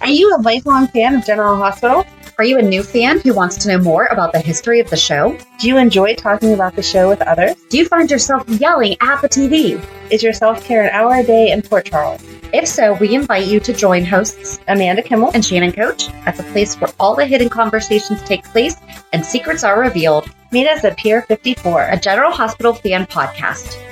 Are you a lifelong fan of General Hospital? Are you a new fan who wants to know more about the history of the show? Do you enjoy talking about the show with others? Do you find yourself yelling at the TV? Is your self-care an hour a day in Port Charles? If so, we invite you to join hosts Amanda Kimmel and Shannon Coach at the place where all the hidden conversations take place and secrets are revealed. Meet us at Pier 54, a General Hospital fan podcast.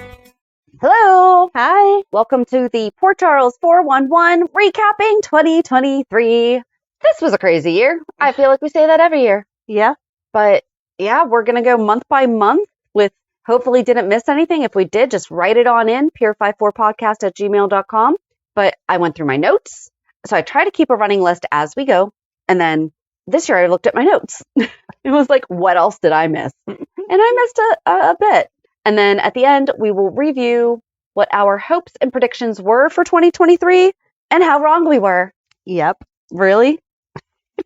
Hello. Hi. Welcome to the Port Charles 411 recapping 2023. This was a crazy year. I feel like we say that every year. Yeah. But yeah, we're going to go month by month with hopefully didn't miss anything. If we did, just write it on in, pier54podcast@gmail.com. But I went through my notes. So I try to keep a running list as we go. And then this year I looked at my notes. It was like, what else did I miss? And I missed a bit. And then at the end, we will review what our hopes and predictions were for 2023 and how wrong we were. Yep. Really?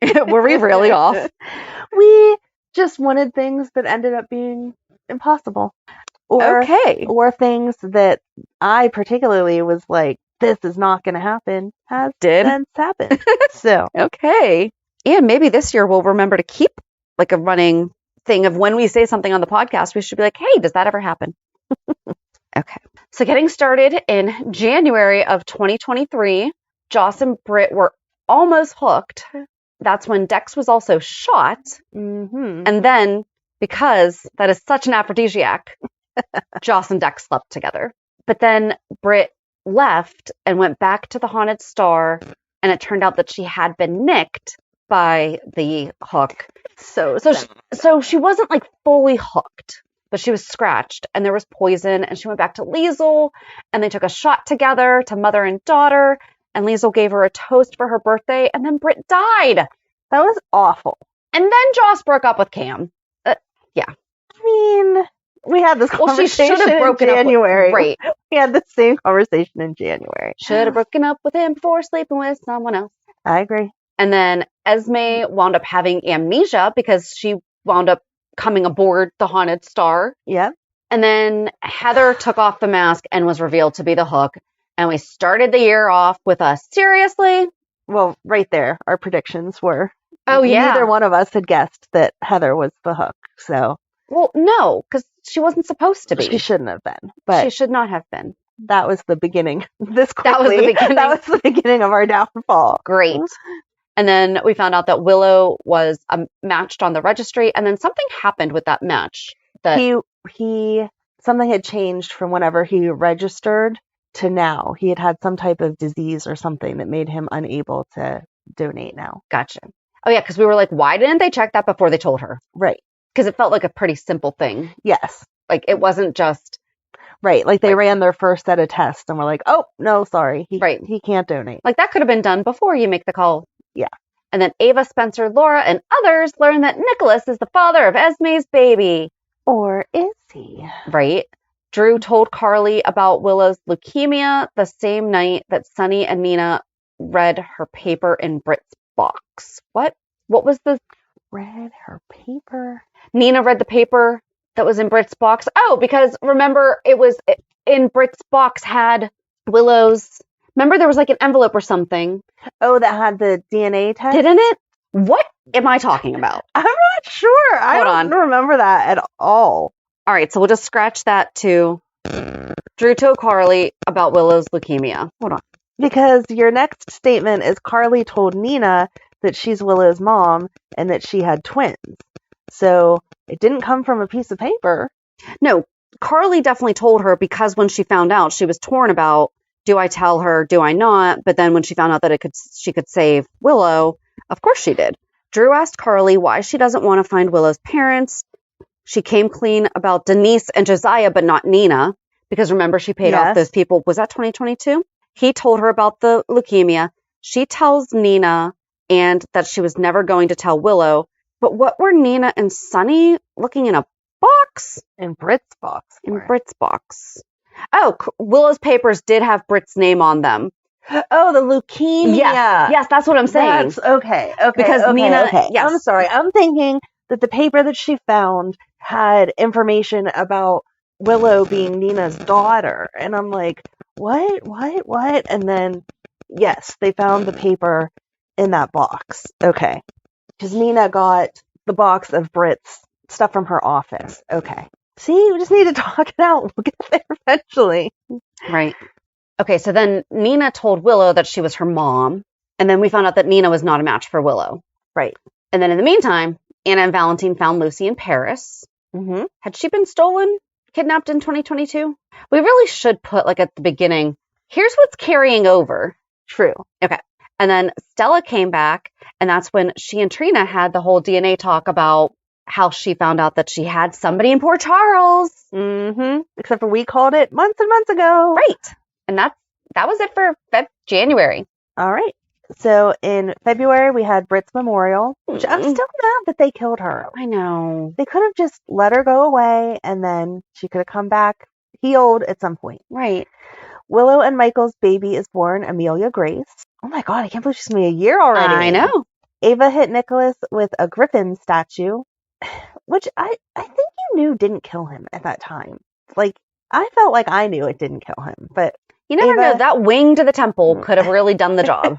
Were we really off? We just wanted things that ended up being impossible. Or things that I particularly was like, this is not going to happen, has since happened. So. Okay. And maybe this year we'll remember to keep like a running thing of when we say something on the podcast, we should be like, hey, does that ever happen? Okay. So getting started in January of 2023, Joss and Britt were almost hooked. That's when Dex was also shot. Mm-hmm. And then, because that is such an aphrodisiac, Joss and Dex slept together. But then Britt left and went back to the Haunted Star, and it turned out that she had been nicked by the hook. So she wasn't like fully hooked, but she was scratched and there was poison, and she went back to Liesl and they took a shot together to mother and daughter, and Liesl gave her a toast for her birthday, and then Britt died. That was awful. And then Joss broke up with Cam. Yeah. I mean, we had this conversation in January. Right. We had the same conversation in January. Should have broken up with him before sleeping with someone else. I agree. And then Esme wound up having amnesia because she wound up coming aboard the Haunted Star. Yeah. And then Heather took off the mask and was revealed to be the hook. And we started the year off with a seriously. Well, right there, our predictions were. Oh, yeah. Neither one of us had guessed that Heather was the hook. So. Well, no, because she wasn't supposed to be. She shouldn't have been. But she should not have been. That was the beginning. That was the beginning of our downfall. Great. And then we found out that Willow was matched on the registry, and then something happened with that match. That something had changed from whenever he registered to now. He had some type of disease or something that made him unable to donate now. Gotcha. Oh yeah, because we were like, why didn't they check that before they told her? Right. Because it felt like a pretty simple thing. Yes. Like it wasn't just. Right. Like they ran their first set of tests and were like, oh, no, sorry. He can't donate. Like that could have been done before you make the call. Yeah. And then Ava, Spencer, Laura, and others learn that Nicholas is the father of Esme's baby. Or is he? Right. Drew told Carly about Willow's leukemia the same night that Sunny and Nina read her paper in Britt's box. What? What was the... Read her paper? Nina read the paper that was in Britt's box. Oh, because remember, it was in Britt's box had Willow's... Remember there was like an envelope or something. Oh, that had the DNA test? Didn't it? What am I talking about? I'm not sure. I don't remember that at all. All right, so we'll just scratch that too. Drew told Carly about Willow's leukemia. Hold on. Because your next statement is Carly told Nina that she's Willow's mom and that she had twins. So it didn't come from a piece of paper. No, Carly definitely told her because when she found out, she was torn about, do I tell her, do I not? But then when she found out that she could save Willow, of course she did. Drew asked Carly why she doesn't want to find Willow's parents. She came clean about Denise and Josiah, but not Nina, because remember she paid off those people. Was that 2022? He told her about the leukemia. She tells Nina and that she was never going to tell Willow. But what were Nina and Sunny looking in a box? In Britt's box. In Britt's box. Oh, Willow's papers did have Britt's name on them. Oh, the leukemia. Yes, that's what I'm saying. That's okay. Because Nina, yes. I'm sorry. I'm thinking that the paper that she found had information about Willow being Nina's daughter. And I'm like, what? And then, yes, they found the paper in that box. Okay. Because Nina got the box of Britt's stuff from her office. Okay. See, we just need to talk it out. We'll get there eventually. Right. Okay, so then Nina told Willow that she was her mom, and then we found out that Nina was not a match for Willow. Right. And then in the meantime, Anna and Valentine found Lucy in Paris. Mm-hmm. Had she been stolen, kidnapped in 2022? We really should put, like, at the beginning, here's what's carrying over. True. Okay. And then Stella came back, and that's when she and Trina had the whole DNA talk about how she found out that she had somebody in Port Charles. Mm-hmm. Except for we called it months and months ago. Right. And that was it for January. All right. So in February, we had Britt's memorial, which I'm still mad that they killed her. I know. They could have just let her go away, and then she could have come back healed at some point. Right. Willow and Michael's baby is born, Amelia Grace. Oh my God, I can't believe she's going to be a year already. I know. Ava hit Nicholas with a griffin statue, which I think you knew didn't kill him at that time. Like, I felt like I knew it didn't kill him, but you never know. That wing to the temple could have really done the job.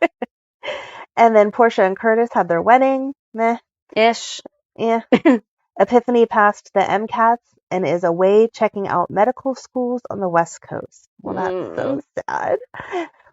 And then Portia and Curtis had their wedding. Meh. Ish. Yeah. Epiphany passed the MCATs and is away checking out medical schools on the West Coast. Well, that's so sad.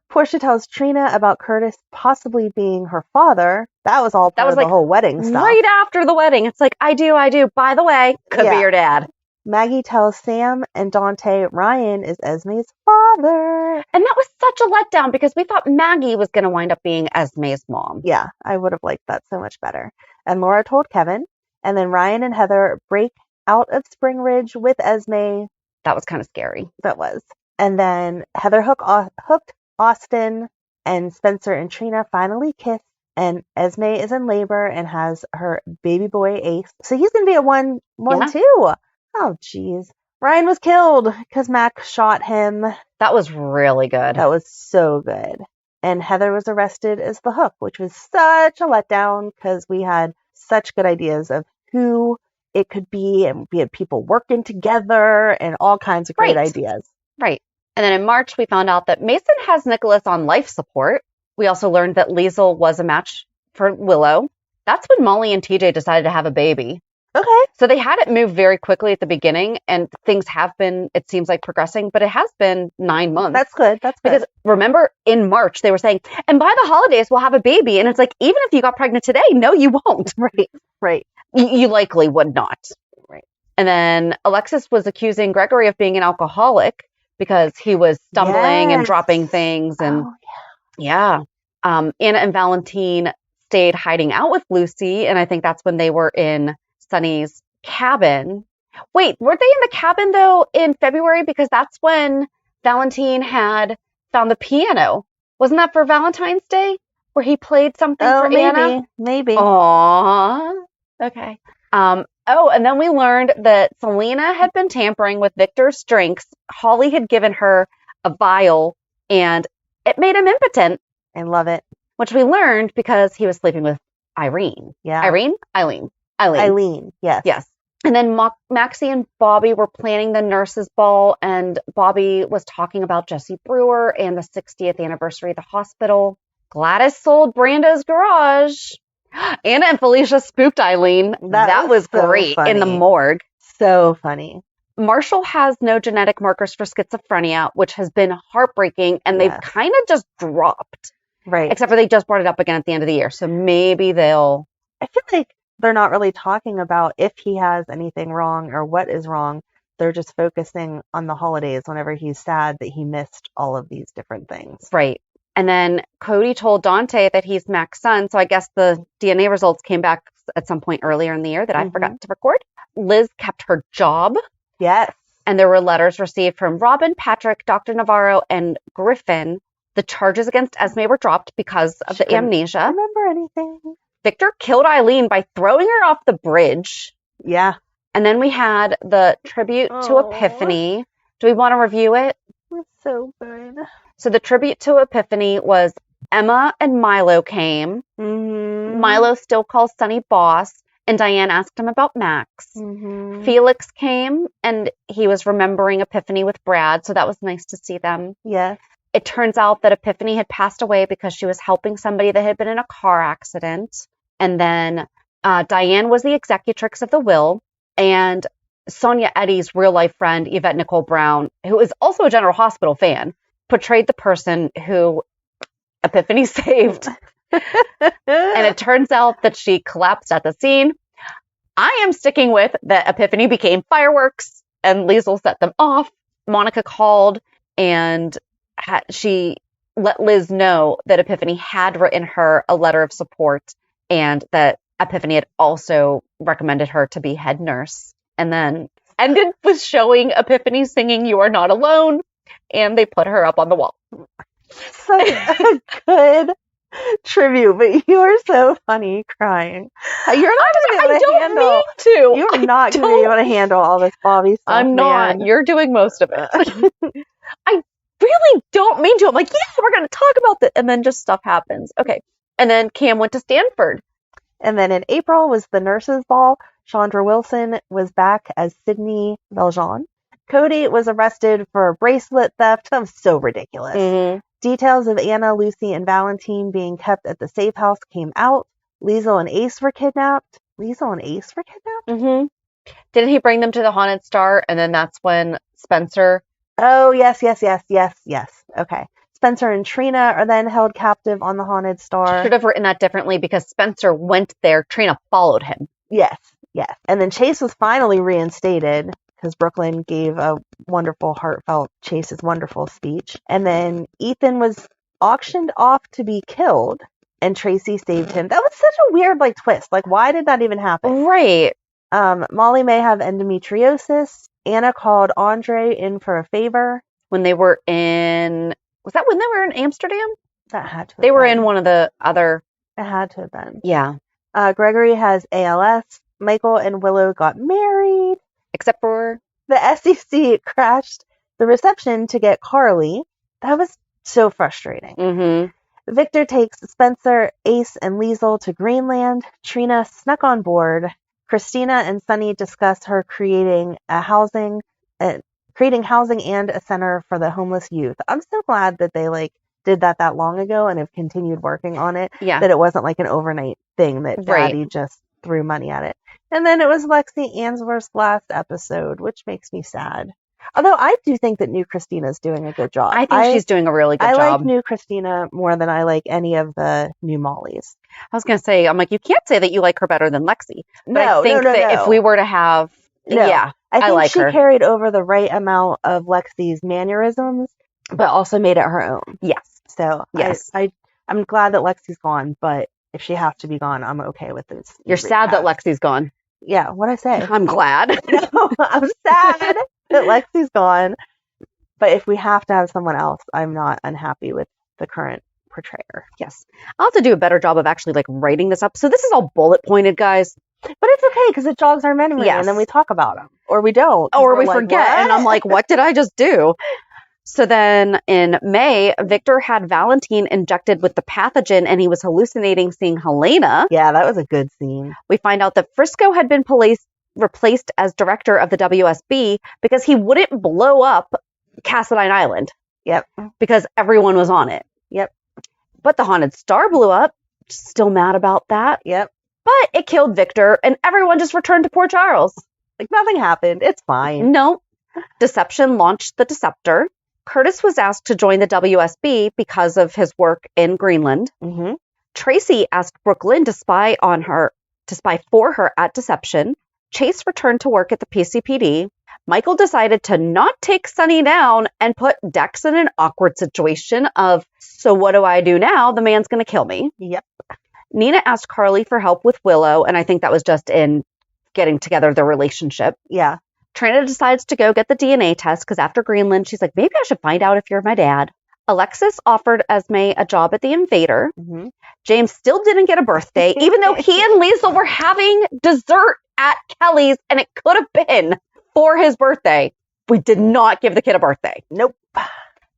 Portia tells Trina about Curtis possibly being her father. That was all part of the whole wedding stuff. Right after the wedding. It's like, I do. By the way, could be your dad. Maggie tells Sam and Dante Ryan is Esme's father. And that was such a letdown because we thought Maggie was going to wind up being Esme's mom. Yeah, I would have liked that so much better. And Laura told Kevin. And then Ryan and Heather break out of Spring Ridge with Esme. That was kind of scary. That was. And then Heather hooked Austin, and Spencer and Trina finally kiss. And Esme is in labor and has her baby boy Ace. So he's going to be a one too. Oh, geez. Ryan was killed because Mac shot him. That was really good. That was so good. And Heather was arrested as the Hook, which was such a letdown because we had such good ideas of who it could be. And we had people working together and all kinds of great ideas. Right. And then in March, we found out that Mason has Nicholas on life support. We also learned that Liesl was a match for Willow. That's when Molly and TJ decided to have a baby. Okay. So they had it move very quickly at the beginning, and things have been, it seems like, progressing, but it has been 9 months. That's good. Because remember, in March, they were saying, and by the holidays, we'll have a baby. And it's like, even if you got pregnant today, no, you won't. Right. You likely would not. Right. And then Alexis was accusing Gregory of being an alcoholic because he was stumbling and dropping things. And Anna and Valentine stayed hiding out with Lucy. And I think that's when they were in Sunny's cabin. Wait, weren't they in the cabin though in February? Because that's when Valentine had found the piano. Wasn't that for Valentine's Day where he played something for Anna? Maybe. Aww. Okay. And then we learned that Selena had been tampering with Victor's drinks. Holly had given her a vial and it made him impotent. I love it. Which we learned because he was sleeping with Irene. Yeah. Eileen. Yes. And then Maxie and Bobby were planning the nurses' ball, and Bobby was talking about Jesse Brewer and the 60th anniversary of the hospital. Gladys sold Brando's garage. Anna and Felicia spooked Eileen. That was so great. Funny. In the morgue. So funny. Marshall has no genetic markers for schizophrenia, which has been heartbreaking, and they've kind of just dropped. Right. Except for they just brought it up again at the end of the year. So maybe they'll... I feel like they're not really talking about if he has anything wrong or what is wrong. They're just focusing on the holidays whenever he's sad that he missed all of these different things. Right. And then Cody told Dante that he's Mac's son. So I guess the DNA results came back at some point earlier in the year that I forgot to record. Liz kept her job. Yes. And there were letters received from Robin, Patrick, Dr. Navarro, and Griffin. The charges against Esme were dropped because of the amnesia. I don't remember anything. Victor killed Eileen by throwing her off the bridge. Yeah. And then we had the tribute to Epiphany. Do we want to review it? That's so good. So the tribute to Epiphany was Emma and Milo came. Mm-hmm. Milo still calls Sonny boss. And Diane asked him about Max. Mm-hmm. Felix came, and he was remembering Epiphany with Brad. So that was nice to see them. Yes. It turns out that Epiphany had passed away because she was helping somebody that had been in a car accident. And then Diane was the executrix of the will. And Sonia Eddy's real-life friend, Yvette Nicole Brown, who is also a General Hospital fan, portrayed the person who Epiphany saved. And it turns out that she collapsed at the scene. I am sticking with that Epiphany became fireworks and Liesl set them off. Monica called and she let Liz know that Epiphany had written her a letter of support and that Epiphany had also recommended her to be head nurse. And then ended with showing Epiphany singing You Are Not Alone, and they put her up on the wall. Such a good tribute, but you are so funny crying. You're not going to be able to handle. You're not going to be able to handle all this Bobby stuff. I'm not. You're doing most of it. I really don't mean to. I'm like, yeah, we're going to talk about this, and then just stuff happens. Okay, and then Cam went to Stanford. And then in April was the nurses' ball. Chandra Wilson was back as Sydney Valjean. Cody was arrested for bracelet theft. That was so ridiculous. Mm-hmm. Details of Anna, Lucy, and Valentine being kept at the safe house came out. Liesl and Ace were kidnapped. Mm-hmm. Didn't he bring them to the Haunted Star? And then that's when Spencer... Oh, yes. Okay. Spencer and Trina are then held captive on the Haunted Star. Should have written that differently because Spencer went there. Trina followed him. Yes. And then Chase was finally reinstated because Brooklyn gave a wonderful, heartfelt Chase's wonderful speech. And then Ethan was auctioned off to be killed and Tracy saved him. That was such a weird twist. Why did that even happen? Right. Molly may have endometriosis. Anna called Andre in for a favor. When they were in... Was that when they were in Amsterdam? That had to have They were been. in one of the other... It had to have been. Yeah. Gregory has ALS. Michael and Willow got married. Except for... The SEC crashed the reception to get Carly. That was so frustrating. Mm-hmm. Victor takes Spencer, Ace, and Liesl to Greenland. Trina snuck on board. Christina and Sunny discuss her creating housing and a center for the homeless youth. I'm so glad that they did that long ago and have continued working on it. Yeah. That it wasn't an overnight thing that Daddy just threw money at it. And then it was Lexi Answorth's last episode, which makes me sad. Although I do think that new Christina's doing a good job. I think she's doing a really good job. I like new Christina more than I like any of the new Mollys. I was going to say, I'm you can't say that you like her better than Lexi. But I think that if we were to have... No. Yeah, I think like she her. carried over the right amount of Lexi's mannerisms, but also made it her own. Yes. So yes. I'm glad that Lexi's gone, but if she has to be gone, I'm okay with this. You're sad that Lexi's gone. Yeah, what'd I say? I'm glad. No, I'm sad that Lexi's gone. But if we have to have someone else, I'm not unhappy with the current portrayer. Yes. I'll have to do a better job of actually writing this up. So this is all bullet pointed, guys. But it's okay because it jogs our memory and then we talk about them. Or we don't. Or we forget. And I'm what did I just do? So then in May, Victor had Valentine injected with the pathogen and he was hallucinating seeing Helena. Yeah, that was a good scene. We find out that Frisco had been replaced as director of the WSB because he wouldn't blow up Cassadine Island. Yep. Because everyone was on it. Yep. But the Haunted Star blew up. Still mad about that. Yep. But it killed Victor and everyone just returned to Port Charles. Nothing happened. It's fine. No. Deception launched the Deceptor. Curtis was asked to join the WSB because of his work in Greenland. Mm-hmm. Tracy asked Brooklyn to spy for her at Deception. Chase returned to work at the PCPD. Michael decided to not take Sunny down and put Dex in an awkward situation of, so what do I do now? The man's going to kill me. Yep. Nina asked Carly for help with Willow, and I think that was just in getting together their relationship. Yeah. Trina decides to go get the DNA test because after Greenland, she's like, maybe I should find out if you're my dad. Alexis offered Esme a job at the Invader. Mm-hmm. James still didn't get a birthday, even though he and Liesl were having dessert at Kelly's, and it could have been for his birthday. We did not give the kid a birthday. Nope.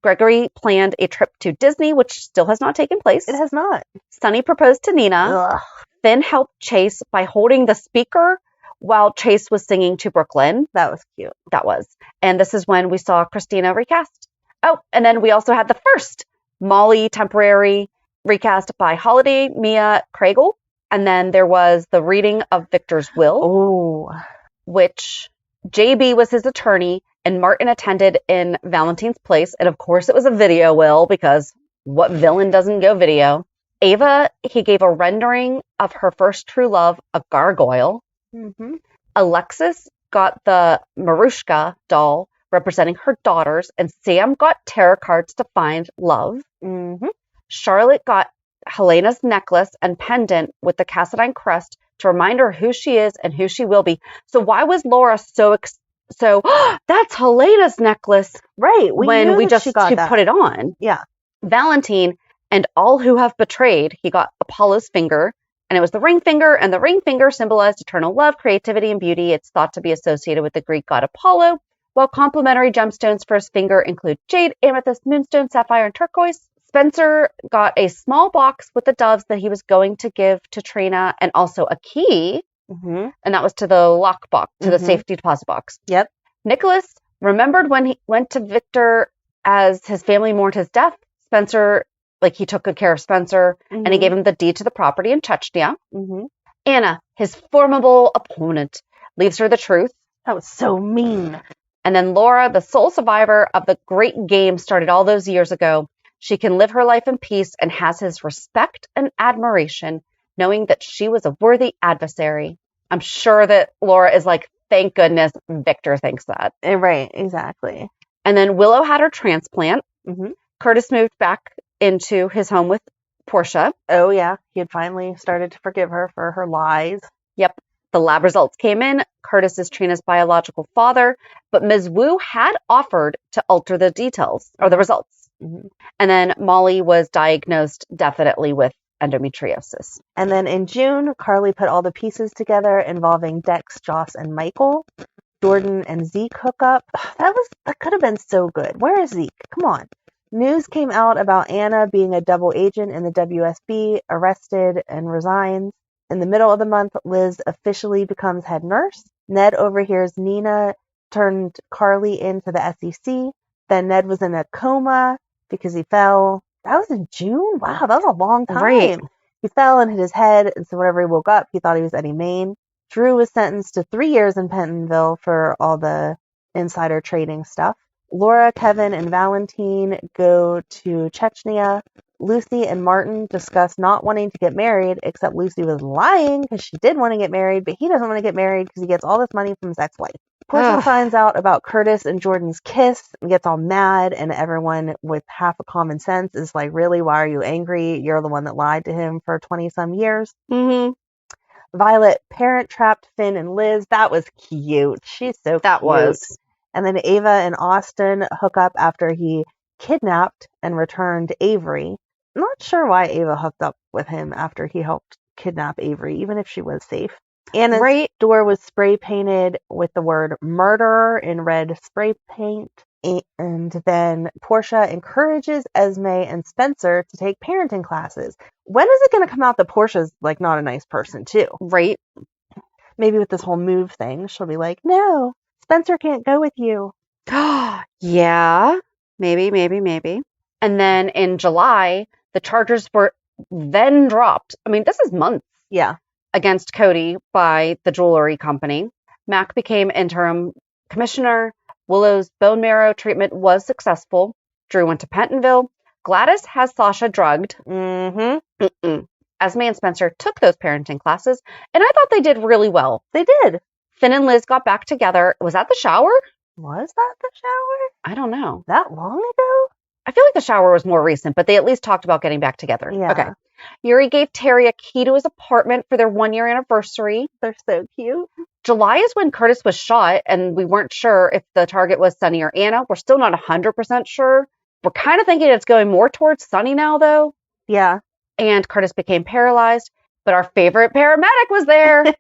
Gregory planned a trip to Disney, which still has not taken place. It has not. Sunny proposed to Nina. Ugh. Finn helped Chase by holding the speaker while Chase was singing to Brooklyn. That was cute. That was. And this is when we saw Christina recast. Oh, and then we also had the first Molly temporary recast by Holiday Mia Craigle. And then there was the reading of Victor's will, which JB was his attorney and Martin attended in Valentine's place. And of course it was a video will, because what villain doesn't go video? Ava, he gave a rendering of her first true love, a gargoyle. Mm-hmm. Alexis got the Marushka doll representing her daughters, and Sam got tarot cards to find love. Mm-hmm. Charlotte got Helena's necklace and pendant with the Cassadine crest to remind her who she is and who she will be. So why was Laura so that's Helena's necklace, right? When we just put it on. Yeah. Valentine and all who have betrayed, he got Apollo's finger, and it was the ring finger, and the ring finger symbolized eternal love, creativity, and beauty. It's thought to be associated with the Greek god Apollo, while complementary gemstones for his finger include jade, amethyst, moonstone, sapphire, and turquoise. Spencer got a small box with the doves that he was going to give to Trina, and also a key, and that was to the lock box, to the safety deposit box. Yep. Nicholas remembered when he went to Victor as his family mourned his death. Spencer, he took good care of Spencer, and he gave him the deed to the property in Chechnya. Anna, his formidable opponent, leaves her the truth. That was so mean. And then Laura, the sole survivor of the great game started all those years ago. She can live her life in peace and has his respect and admiration, knowing that she was a worthy adversary. I'm sure that Laura is like, thank goodness Victor thinks that. Right, exactly. And then Willow had her transplant. Curtis moved back into his home with Portia. Oh, yeah. He had finally started to forgive her for her lies. Yep. The lab results came in. Curtis is Trina's biological father, but Ms. Wu had offered to alter the details or the results. And then Molly was diagnosed definitely with endometriosis. And then in June, Carly put all the pieces together involving Dex, Joss, and Michael. Jordan and Zeke hook up. That could have been so good. Where is Zeke? Come on. News came out about Anna being a double agent in the WSB, arrested and resigns. In the middle of the month, Liz officially becomes head nurse. Ned overhears Nina turned Carly into the SEC. Then Ned was in a coma because he fell. That was in June? Wow, that was a long time. Right. He fell and hit his head, and so whenever he woke up, he thought he was Eddie Main. Drew was sentenced to 3 years in Pentonville for all the insider trading stuff. Laura, Kevin, and Valentine go to Chechnya. Lucy and Martin discuss not wanting to get married, except Lucy was lying because she did want to get married, but he doesn't want to get married because he gets all this money from his ex-wife. Portia finds out about Curtis and Jordan's kiss and gets all mad, and everyone with half a common sense is like, really, why are you angry? You're the one that lied to him for 20-some years. Violet parent-trapped Finn and Liz. That was cute. She's so cute. That was. And then Ava and Austin hook up after he kidnapped and returned Avery. Not sure why Ava hooked up with him after he helped kidnap Avery, even if she was safe. Anna's door was spray painted with the word murderer in red spray paint. And then Portia encourages Esme and Spencer to take parenting classes. When is it going to come out that Portia's not a nice person too? Right. Maybe with this whole move thing, she'll be like, no, Spencer can't go with you. Yeah, maybe. And then in July, the charges were then dropped. I mean, this is months. Yeah. Against Cody by the jewelry company. Mac became interim commissioner. Willow's bone marrow treatment was successful. Drew went to Pentonville. Gladys has Sasha drugged. Esme and Spencer took those parenting classes, and I thought they did really well. They did. Finn and Liz got back together. Was that the shower? Was that the shower? I don't know. That long ago? I feel like the shower was more recent, but they at least talked about getting back together. Yeah. Okay. Yuri gave Terry a key to his apartment for their 1-year anniversary. They're so cute. July is when Curtis was shot, and we weren't sure if the target was Sunny or Anna. We're still not 100% sure. We're kind of thinking it's going more towards Sunny now, though. Yeah. And Curtis became paralyzed, but our favorite paramedic was there.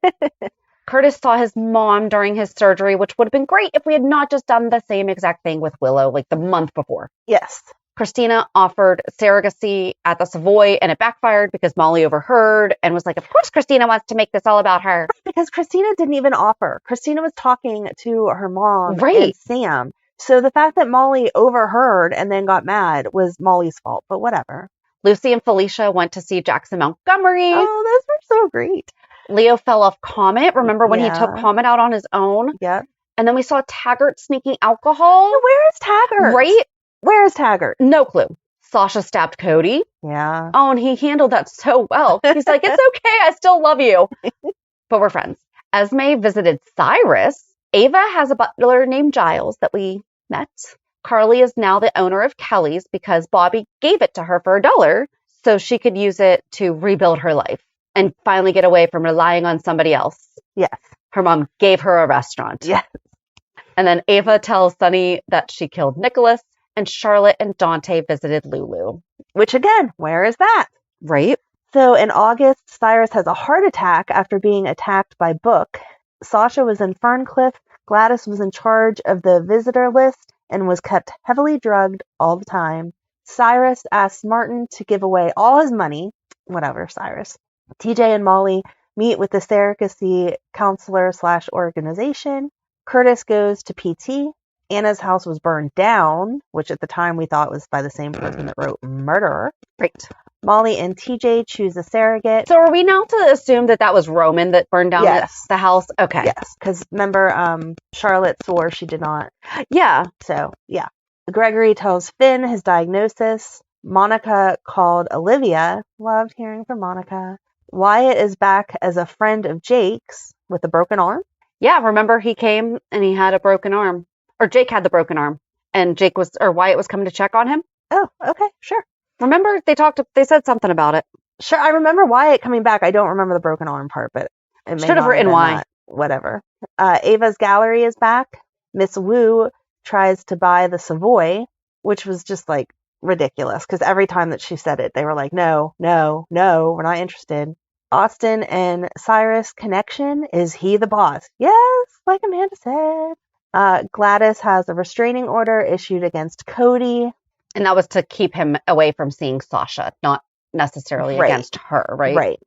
Curtis saw his mom during his surgery, which would have been great if we had not just done the same exact thing with Willow the month before. Yes. Christina offered surrogacy at the Savoy, and it backfired because Molly overheard and was like, of course Christina wants to make this all about her. Because Christina didn't even offer. Christina was talking to her mom and Sam. So the fact that Molly overheard and then got mad was Molly's fault, but whatever. Lucy and Felicia went to see Jackson Montgomery. Oh, those were so great. Leo fell off Comet. Remember when he took Comet out on his own? Yep. And then we saw Taggart sneaking alcohol. Yeah, where is Taggart? Right? Where is Taggart? No clue. Sasha stabbed Cody. Yeah. Oh, and he handled that so well. He's like, it's okay. I still love you. But we're friends. Esme visited Cyrus. Ava has a butler named Giles that we met. Carly is now the owner of Kelly's because Bobby gave it to her for $1 so she could use it to rebuild her life and finally get away from relying on somebody else. Yes. Her mom gave her a restaurant. Yes. And then Ava tells Sunny that she killed Nicholas, and Charlotte and Dante visited Lulu. Which again, where is that? Right? So in August, Cyrus has a heart attack after being attacked by Book. Sasha was in Ferncliff. Gladys was in charge of the visitor list and was kept heavily drugged all the time. Cyrus asked Martin to give away all his money. Whatever, Cyrus. TJ and Molly meet with the surrogacy counselor / organization. Curtis goes to PT. Anna's house was burned down, which at the time we thought was by the same person that wrote Murderer. Right. Molly and TJ choose a surrogate. So are we now to assume that that was Roman that burned down the house? Okay. Yes, because remember, Charlotte swore she did not. Yeah. So, yeah. Gregory tells Finn his diagnosis. Monica called Olivia. Loved hearing from Monica. Wyatt is back as a friend of Jake's with a broken arm. Yeah, remember he came and he had a broken arm. Or Jake had the broken arm. And Wyatt was coming to check on him. Oh, okay, sure. Remember they said something about it. Sure, I remember Wyatt coming back. I don't remember the broken arm part, but it should have written why. Whatever. Ava's gallery is back. Miss Wu tries to buy the Savoy, which was just like ridiculous because every time that she said it, they were like, no, no, no, we're not interested. Austin and Cyrus connection. Is he the boss? Yes, like Amanda said. Gladys has a restraining order issued against Cody. And that was to keep him away from seeing Sasha, not necessarily against her, right? Right.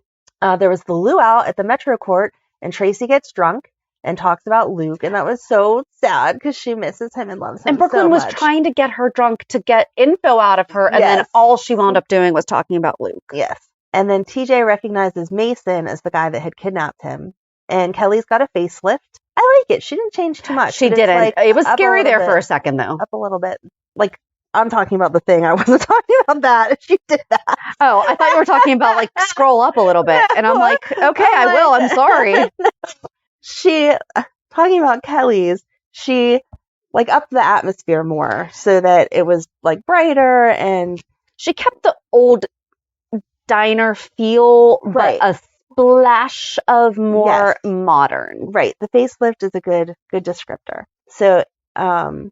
There was the luau at the Metro Court, and Tracy gets drunk and talks about Luke, and that was so sad because she misses him and loves him and Brooklyn so was much. Trying to get her drunk to get info out of her, and then all she wound up doing was talking about Luke. Yes. And then TJ recognizes Mason as the guy that had kidnapped him, and Kelly's got a facelift. I like it. She didn't change too much. She didn't. Like, it was scary there for a second, though. Up a little bit. Like, I'm talking about the thing. I wasn't talking about that. She did that. Oh, I thought you were talking about, like, scroll up a little bit. And I'm like, okay, I will. I'm sorry. She, talking about Kelly's, she, like, upped the atmosphere more so that it was, like, brighter, and she kept the old diner feel, but a splash of more modern. Right. The facelift is a good descriptor. So,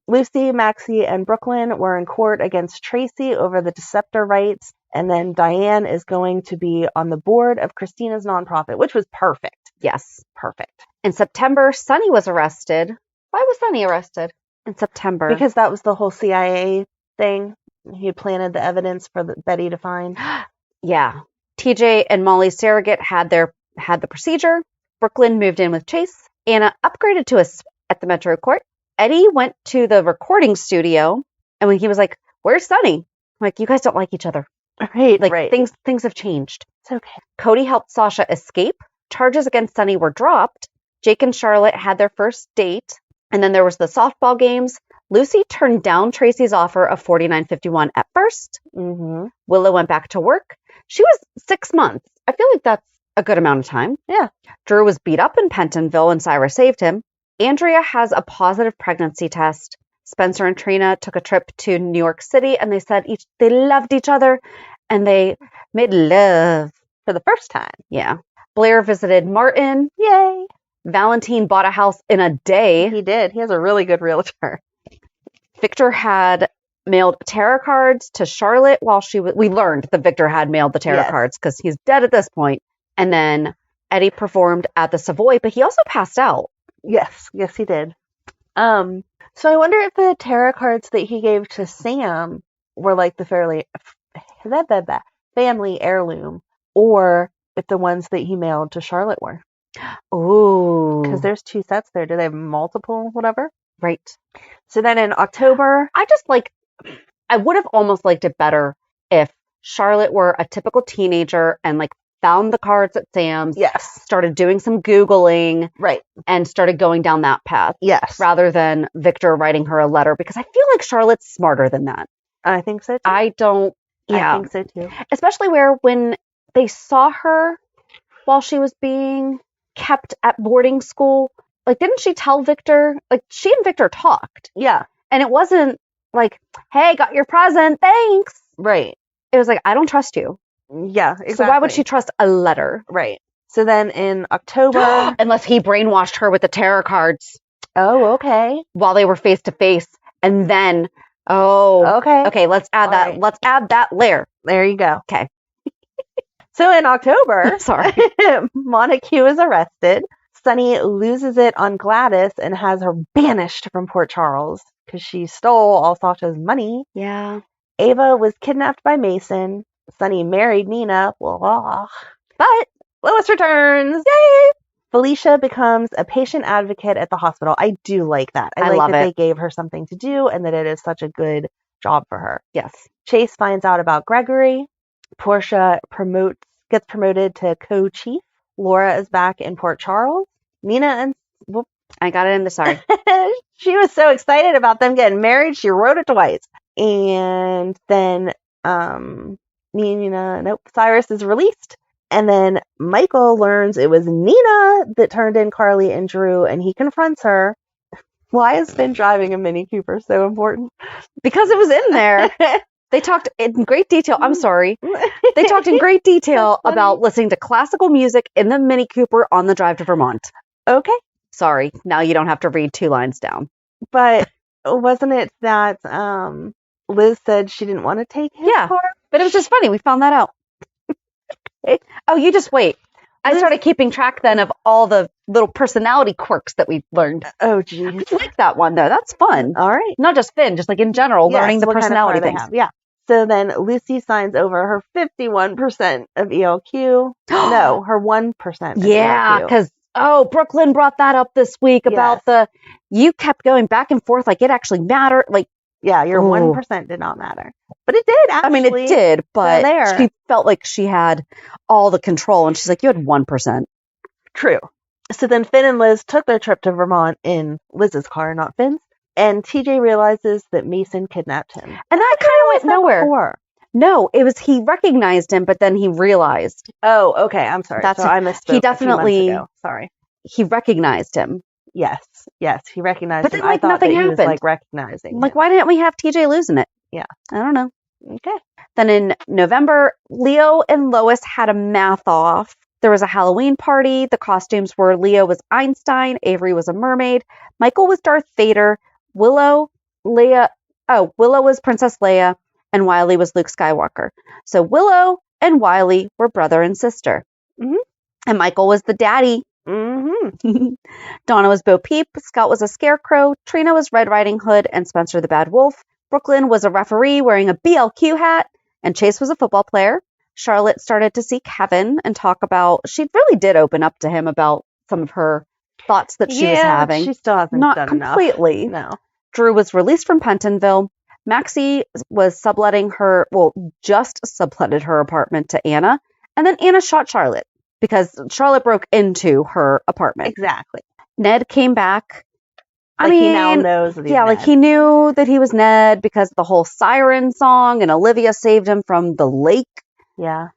Lucy, Maxie, and Brooklyn were in court against Tracy over the Deceptor rights, and then Diane is going to be on the board of Christina's nonprofit, which was perfect. Yes, perfect. In September, Sunny was arrested. Why was Sunny arrested in September? Because that was the whole CIA thing. He had planted the evidence for Betty to find. Yeah. TJ and Molly's surrogate had the procedure. Brooklyn moved in with Chase. Anna upgraded to at the Metro Court. Eddie went to the recording studio, and when he was like, "Where's Sunny?" I'm like, "You guys don't like each other." Right, like right. Things have changed. It's okay. Cody helped Sasha escape. Charges against Sunny were dropped. Jake and Charlotte had their first date, and then there was the softball games. Lucy turned down Tracy's offer of $49.51 at first. Mm-hmm. Willow went back to work. She was 6 months. I feel like that's a good amount of time. Yeah. Drew was beat up in Pentonville, and Cyrus saved him. Andrea has a positive pregnancy test. Spencer and Trina took a trip to New York City, and they said they loved each other, and they made love for the first time. Yeah. Blair visited Martin. Yay. Valentine bought a house in a day. He did. He has a really good realtor. Victor had mailed tarot cards to Charlotte while we learned that Victor had mailed the tarot cards because he's dead at this point. And then Eddie performed at the Savoy, but he also passed out. Yes, he did. So I wonder if the tarot cards that he gave to Sam were like the family heirloom, or if the ones that he mailed to Charlotte were. Ooh. Because there's 2 sets there. Do they have multiple whatever? Right. So then in October, I would have almost liked it better if Charlotte were a typical teenager and like found the cards at Sam's. Yes. Started doing some Googling. Right. And started going down that path. Yes. Rather than Victor writing her a letter, because I feel like Charlotte's smarter than that. I think so too. I think so too. Especially when they saw her while she was being kept at boarding school. Like, didn't she tell Victor? Like, she and Victor talked. Yeah. And it wasn't like, hey, got your present, thanks. Right. It was like, I don't trust you. Yeah, exactly. So why would she trust a letter? Right. So then in October... Unless he brainwashed her with the tarot cards. Oh, okay. While they were face to face. And then, okay. Okay, let's add that. Right. Let's add that layer. There you go. Okay. So in October... Sorry. Montague is arrested. Sunny loses it on Gladys and has her banished from Port Charles because she stole all Sasha's money. Yeah. Ava was kidnapped by Mason. Sunny married Nina. Blah. But Lois returns. Yay! Felicia becomes a patient advocate at the hospital. I do like that. I like that they gave her something to do and that it is such a good job for her. Yes. Chase finds out about Gregory. Portia gets promoted to co-chief. Laura is back in Port Charles. Nina and... I got it in the sorry. She was so excited about them getting married, she wrote it twice. And then Cyrus is released. And then Michael learns it was Nina that turned in Carly and Drew, and he confronts her. Why is Finn driving a Mini Cooper so important? Because it was in there. They talked in great detail. I'm sorry. They talked in great detail about listening to classical music in the Mini Cooper on the drive to Vermont. Okay. Sorry. Now you don't have to read 2 lines down. But wasn't it that Liz said she didn't want to take his car? But it was just funny. We found that out. Oh, you just wait. I started keeping track then of all the little personality quirks that we learned. Oh, geez. I like that one, though. That's fun. All right. Not just Finn, just like in general, learning the personality things. Yeah. So then Lucy signs over her 51% of ELQ. No, her 1% of ELQ. Because, Brooklyn brought that up this week about you kept going back and forth like it actually mattered. Like, yeah, your 1% did not matter. But it did, actually. I mean, it did, but she felt like she had all the control. And she's like, you had 1%. True. So then Finn and Liz took their trip to Vermont in Liz's car, not Finn's. And TJ realizes that Mason kidnapped him. And that kind of went nowhere. Before. No, it was he recognized him, but then he realized. Oh, okay. I'm sorry. So I misspoke. He definitely. A few months ago. Sorry. He recognized him. Yes, he recognized him. But then, I thought nothing happened. He was, recognizing him. Why didn't we have TJ losing it? Yeah. I don't know. Okay. Then in November, Leo and Lois had a math off. There was a Halloween party. The costumes were Leo was Einstein, Avery was a mermaid, Michael was Darth Vader, Willow was Princess Leia, and Wiley was Luke Skywalker. So Willow and Wiley were brother and sister. Mm-hmm. And Michael was the daddy. Mm-hmm. Donna was Bo Peep, Scott was a scarecrow, Trina was Red Riding Hood, and Spencer the Bad Wolf. Brooklyn was a referee wearing a BLQ hat, and Chase was a football player. Charlotte started to see Kevin and talk about, she really did open up to him about some of her thoughts that she was having. She still hasn't Not done completely. Enough. No. Drew was released from Pentonville. Maxie was just subletted her apartment to Anna. And then Anna shot Charlotte because Charlotte broke into her apartment. Exactly. Ned came back. He now knows that he's Ned. He knew that he was Ned because of the whole siren song and Olivia saved him from the lake. Yeah.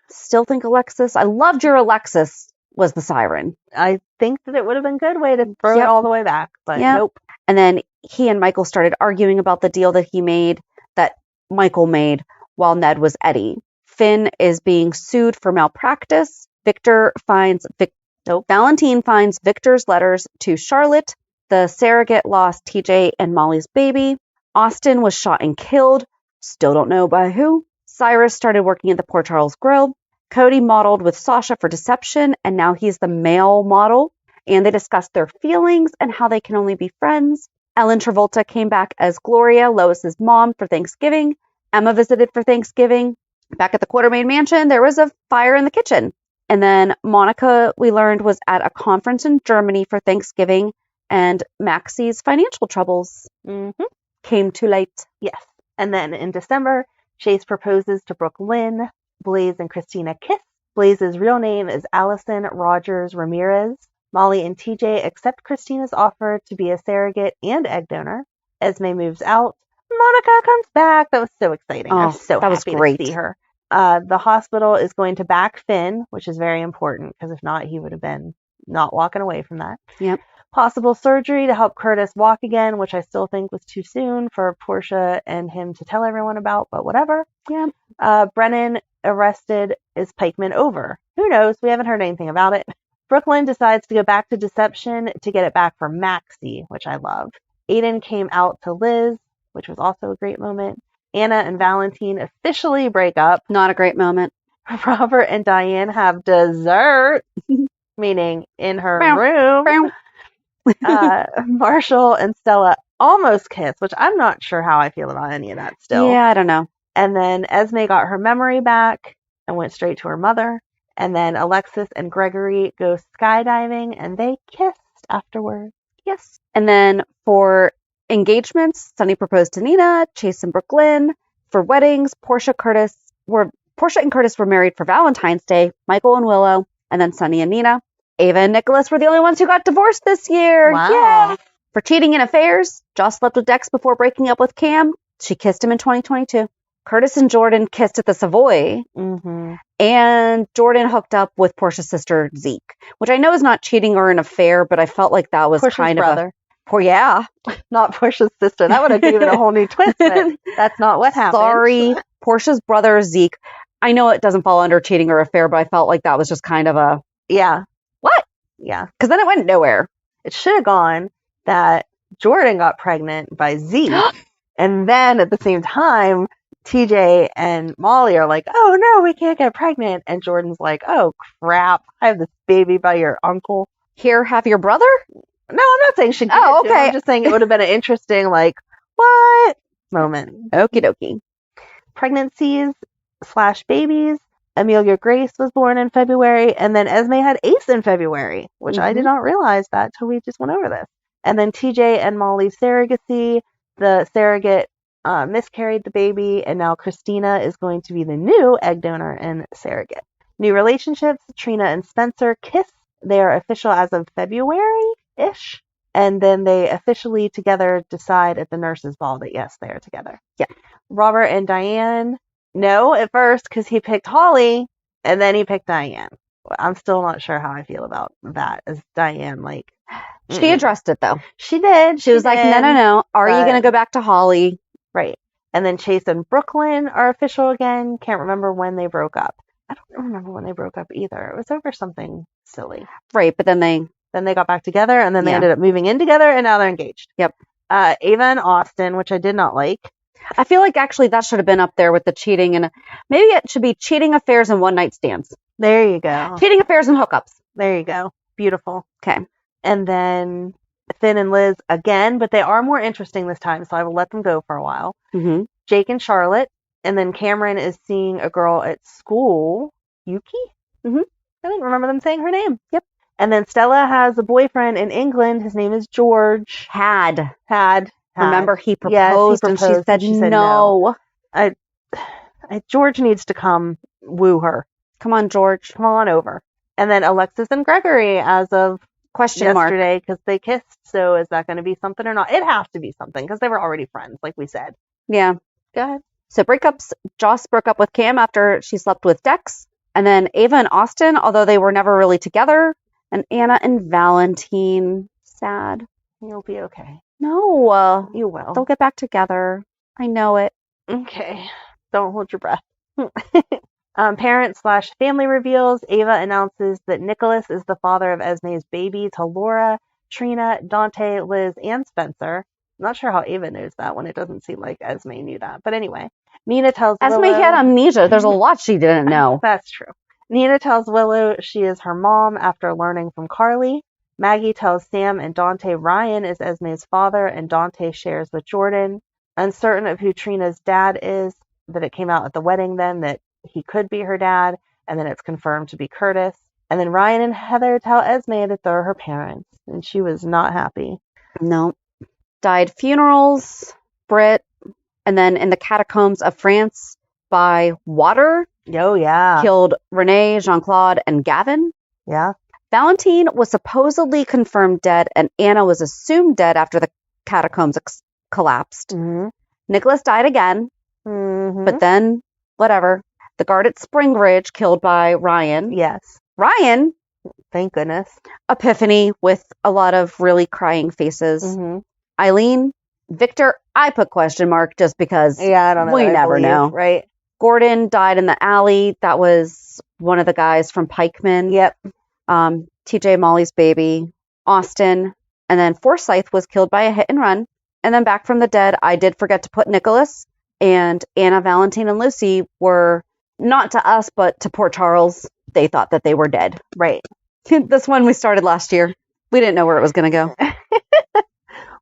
Still think Alexis. I loved your Alexis was the siren. I think that it would have been a good way to throw it all the way back, but nope. And then he and Michael started arguing about the deal that Michael made while Ned was Eddie. Finn is being sued for malpractice. Valentine finds Victor's letters to Charlotte. The surrogate lost TJ and Molly's baby. Austin was shot and killed. Still don't know by who. Cyrus started working at the Port Charles Grill. Cody modeled with Sasha for deception, and now he's the male model. And they discussed their feelings and how they can only be friends. Ellen Travolta came back as Gloria, Lois's mom, for Thanksgiving. Emma visited for Thanksgiving. Back at the Quartermain Mansion, there was a fire in the kitchen. And then Monica, we learned, was at a conference in Germany for Thanksgiving. And Maxie's financial troubles came too late. Yes. And then in December, Chase proposes to Brooklyn. Blaze and Christina kiss. Blaze's real name is Allison Rogers Ramirez. Molly and TJ accept Christina's offer to be a surrogate and egg donor. Esme moves out. Monica comes back. That was so exciting. I'm so happy to see her. The hospital is going to back Finn, which is very important because if not, he would have been not walking away from that. Yep. Possible surgery to help Curtis walk again, which I still think was too soon for Portia and him to tell everyone about, but whatever. Yeah. Brennan arrested. Is Pikeman over? Who knows? We haven't heard anything about it. Brooklyn decides to go back to deception to get it back for Maxie, which I love. Aiden came out to Liz, which was also a great moment. Anna and Valentine officially break up. Not a great moment. Robert and Diane have dessert, meaning in her room. Marshall and Stella almost kiss, which I'm not sure how I feel about any of that still. Yeah, I don't know. And then Esme got her memory back and went straight to her mother. And then Alexis and Gregory go skydiving and they kissed afterwards. Yes. And then for engagements, Sunny proposed to Nina, Chase and Brooklyn. For weddings, Portia and Curtis were married for Valentine's Day, Michael and Willow, and then Sunny and Nina. Ava and Nicholas were the only ones who got divorced this year. Wow. Yay! For cheating in affairs, Joss slept with Dex before breaking up with Cam. She kissed him in 2022. Curtis and Jordan kissed at the Savoy. Mm-hmm. And Jordan hooked up with Portia's sister, Zeke, which I know is not cheating or an affair, but I felt like that was Portia's kind brother. of yeah. Not Portia's sister. That would have given a whole new twist, but that's not what happened. Sorry. Portia's brother, Zeke. I know it doesn't fall under cheating or affair, but I felt like that was just kind of a... Yeah. What? Yeah. Because then it went nowhere. It should have gone that Jordan got pregnant by Zeke, and then at the same time, TJ and Molly are like, oh no, we can't get pregnant. And Jordan's like, oh crap, I have this baby by your uncle. Here, have your brother? No, I'm not saying she did. Oh, okay. I'm just saying it would have been an interesting, like, what moment. Okie dokie. Pregnancies / babies. Amelia Grace was born in February, and then Esme had Ace in February, which I did not realize that till we just went over this. And then TJ and Molly's surrogacy. The surrogate miscarried the baby, and now Christina is going to be the new egg donor and surrogate. New relationships, Trina and Spencer kiss. They are official as of February-ish. And then they officially together decide at the nurses' ball that yes, they are together. Yeah. Robert and Diane, no at first because he picked Holly, and then he picked Diane. I'm still not sure how I feel about that as Diane, like... She addressed it, though. She did. She was like, no. Are you going to go back to Holly? Right. And then Chase and Brooklyn are official again. Can't remember when they broke up. I don't remember when they broke up either. It was over something silly. Right, but then they got back together, and then they ended up moving in together, and now they're engaged. Yep. Ava and Austin, which I did not like. I feel like actually that should have been up there with the cheating, and maybe it should be cheating affairs and one-night stands. There you go. Cheating affairs and hookups. There you go. Beautiful. Okay. And then Finn and Liz again, but they are more interesting this time, so I will let them go for a while. Mm-hmm. Jake and Charlotte, and then Cameron is seeing a girl at school, Yuki? Mm-hmm. I don't remember them saying her name. Yep. And then Stella has a boyfriend in England. His name is George. Had. Remember, he proposed, and she said no. George needs to come woo her. Come on, George. Come on over. And then Alexis and Gregory as of yesterday because they kissed. So is that going to be something or not? It has to be something because they were already friends, like we said. Yeah. Go ahead. So breakups. Joss broke up with Cam after she slept with Dex. And then Ava and Austin, although they were never really together. And Anna and Valentine. Sad. You'll be okay. No. You will. They'll get back together. I know it. Okay. Don't hold your breath. Parent / family reveals. Ava announces that Nicholas is the father of Esme's baby to Laura, Trina, Dante, Liz, and Spencer. I'm not sure how Ava knows that when it doesn't seem like Esme knew that. But anyway, Nina tells Esme Willow... had amnesia. There's a lot she didn't know. That's true. Nina tells Willow she is her mom after learning from Carly. Maggie tells Sam and Dante Ryan is Esme's father, and Dante shares with Jordan. Uncertain of who Trina's dad is, that it came out at the wedding then that he could be her dad, and then it's confirmed to be Curtis. And then Ryan and Heather tell Esme that they're her parents, and she was not happy. No. Died funerals, Brit, and then in the catacombs of France by water. Oh, yeah. Killed Renee, Jean-Claude, and Gavin. Yeah. Valentine was supposedly confirmed dead, and Anna was assumed dead after the catacombs collapsed. Mm-hmm. Nicholas died again, but then, whatever. The guard at Spring Ridge killed by Ryan. Yes. Ryan. Thank goodness. Epiphany with a lot of really crying faces. Mm-hmm. Eileen. Victor, I put question mark just because I don't know. We never know. Right. Gordon died in the alley. That was one of the guys from Pikeman. Yep. TJ Molly's baby. Austin. And then Forsyth was killed by a hit and run. And then back from the dead, I did forget to put Nicholas. And Anna, Valentine, and Lucy were not to us, but to Port Charles. They thought that they were dead. Right. This one we started last year. We didn't know where it was going to go.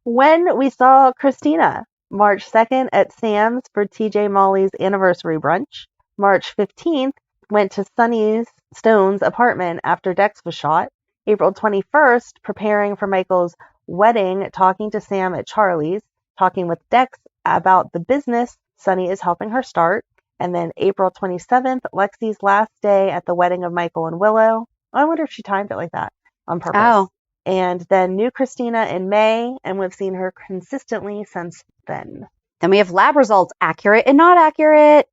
When we saw Christina, March 2nd at Sam's for TJ Molly's anniversary brunch. March 15th, went to Sonny Stone's apartment after Dex was shot. April 21st, preparing for Michael's wedding, talking to Sam at Charlie's, talking with Dex about the business Sonny is helping her start. And then April 27th, Lexi's last day at the wedding of Michael and Willow. I wonder if she timed it like that on purpose. Oh. And then new Christina in May, and we've seen her consistently since then. Then we have lab results, accurate and not accurate.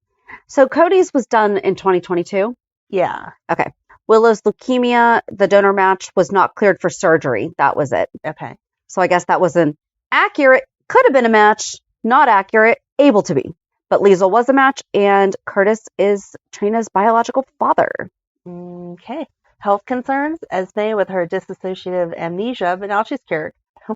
So Cody's was done in 2022? Yeah. Okay. Willow's leukemia, the donor match, was not cleared for surgery. That was it. Okay. So I guess that was an accurate, could have been a match, not accurate, able to be. But Liesl was a match, and Curtis is Trina's biological father. Okay. Health concerns, Esme with her dissociative amnesia, but now she's cured.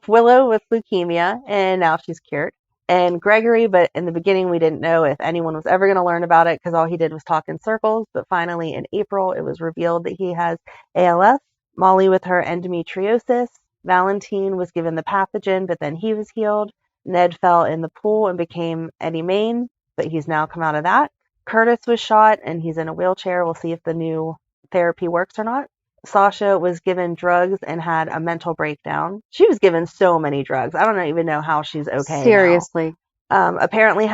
Willow with leukemia, and now she's cured. And Gregory, but in the beginning we didn't know if anyone was ever going to learn about it because all he did was talk in circles. But finally in April, it was revealed that he has ALS. Molly with her endometriosis. Valentine was given the pathogen, but then he was healed. Ned fell in the pool and became Eddie Main, but he's now come out of that. Curtis was shot and he's in a wheelchair. We'll see if the new therapy works or not. Sasha was given drugs and had a mental breakdown. She was given so many drugs. I don't even know how she's okay. Seriously. Apparently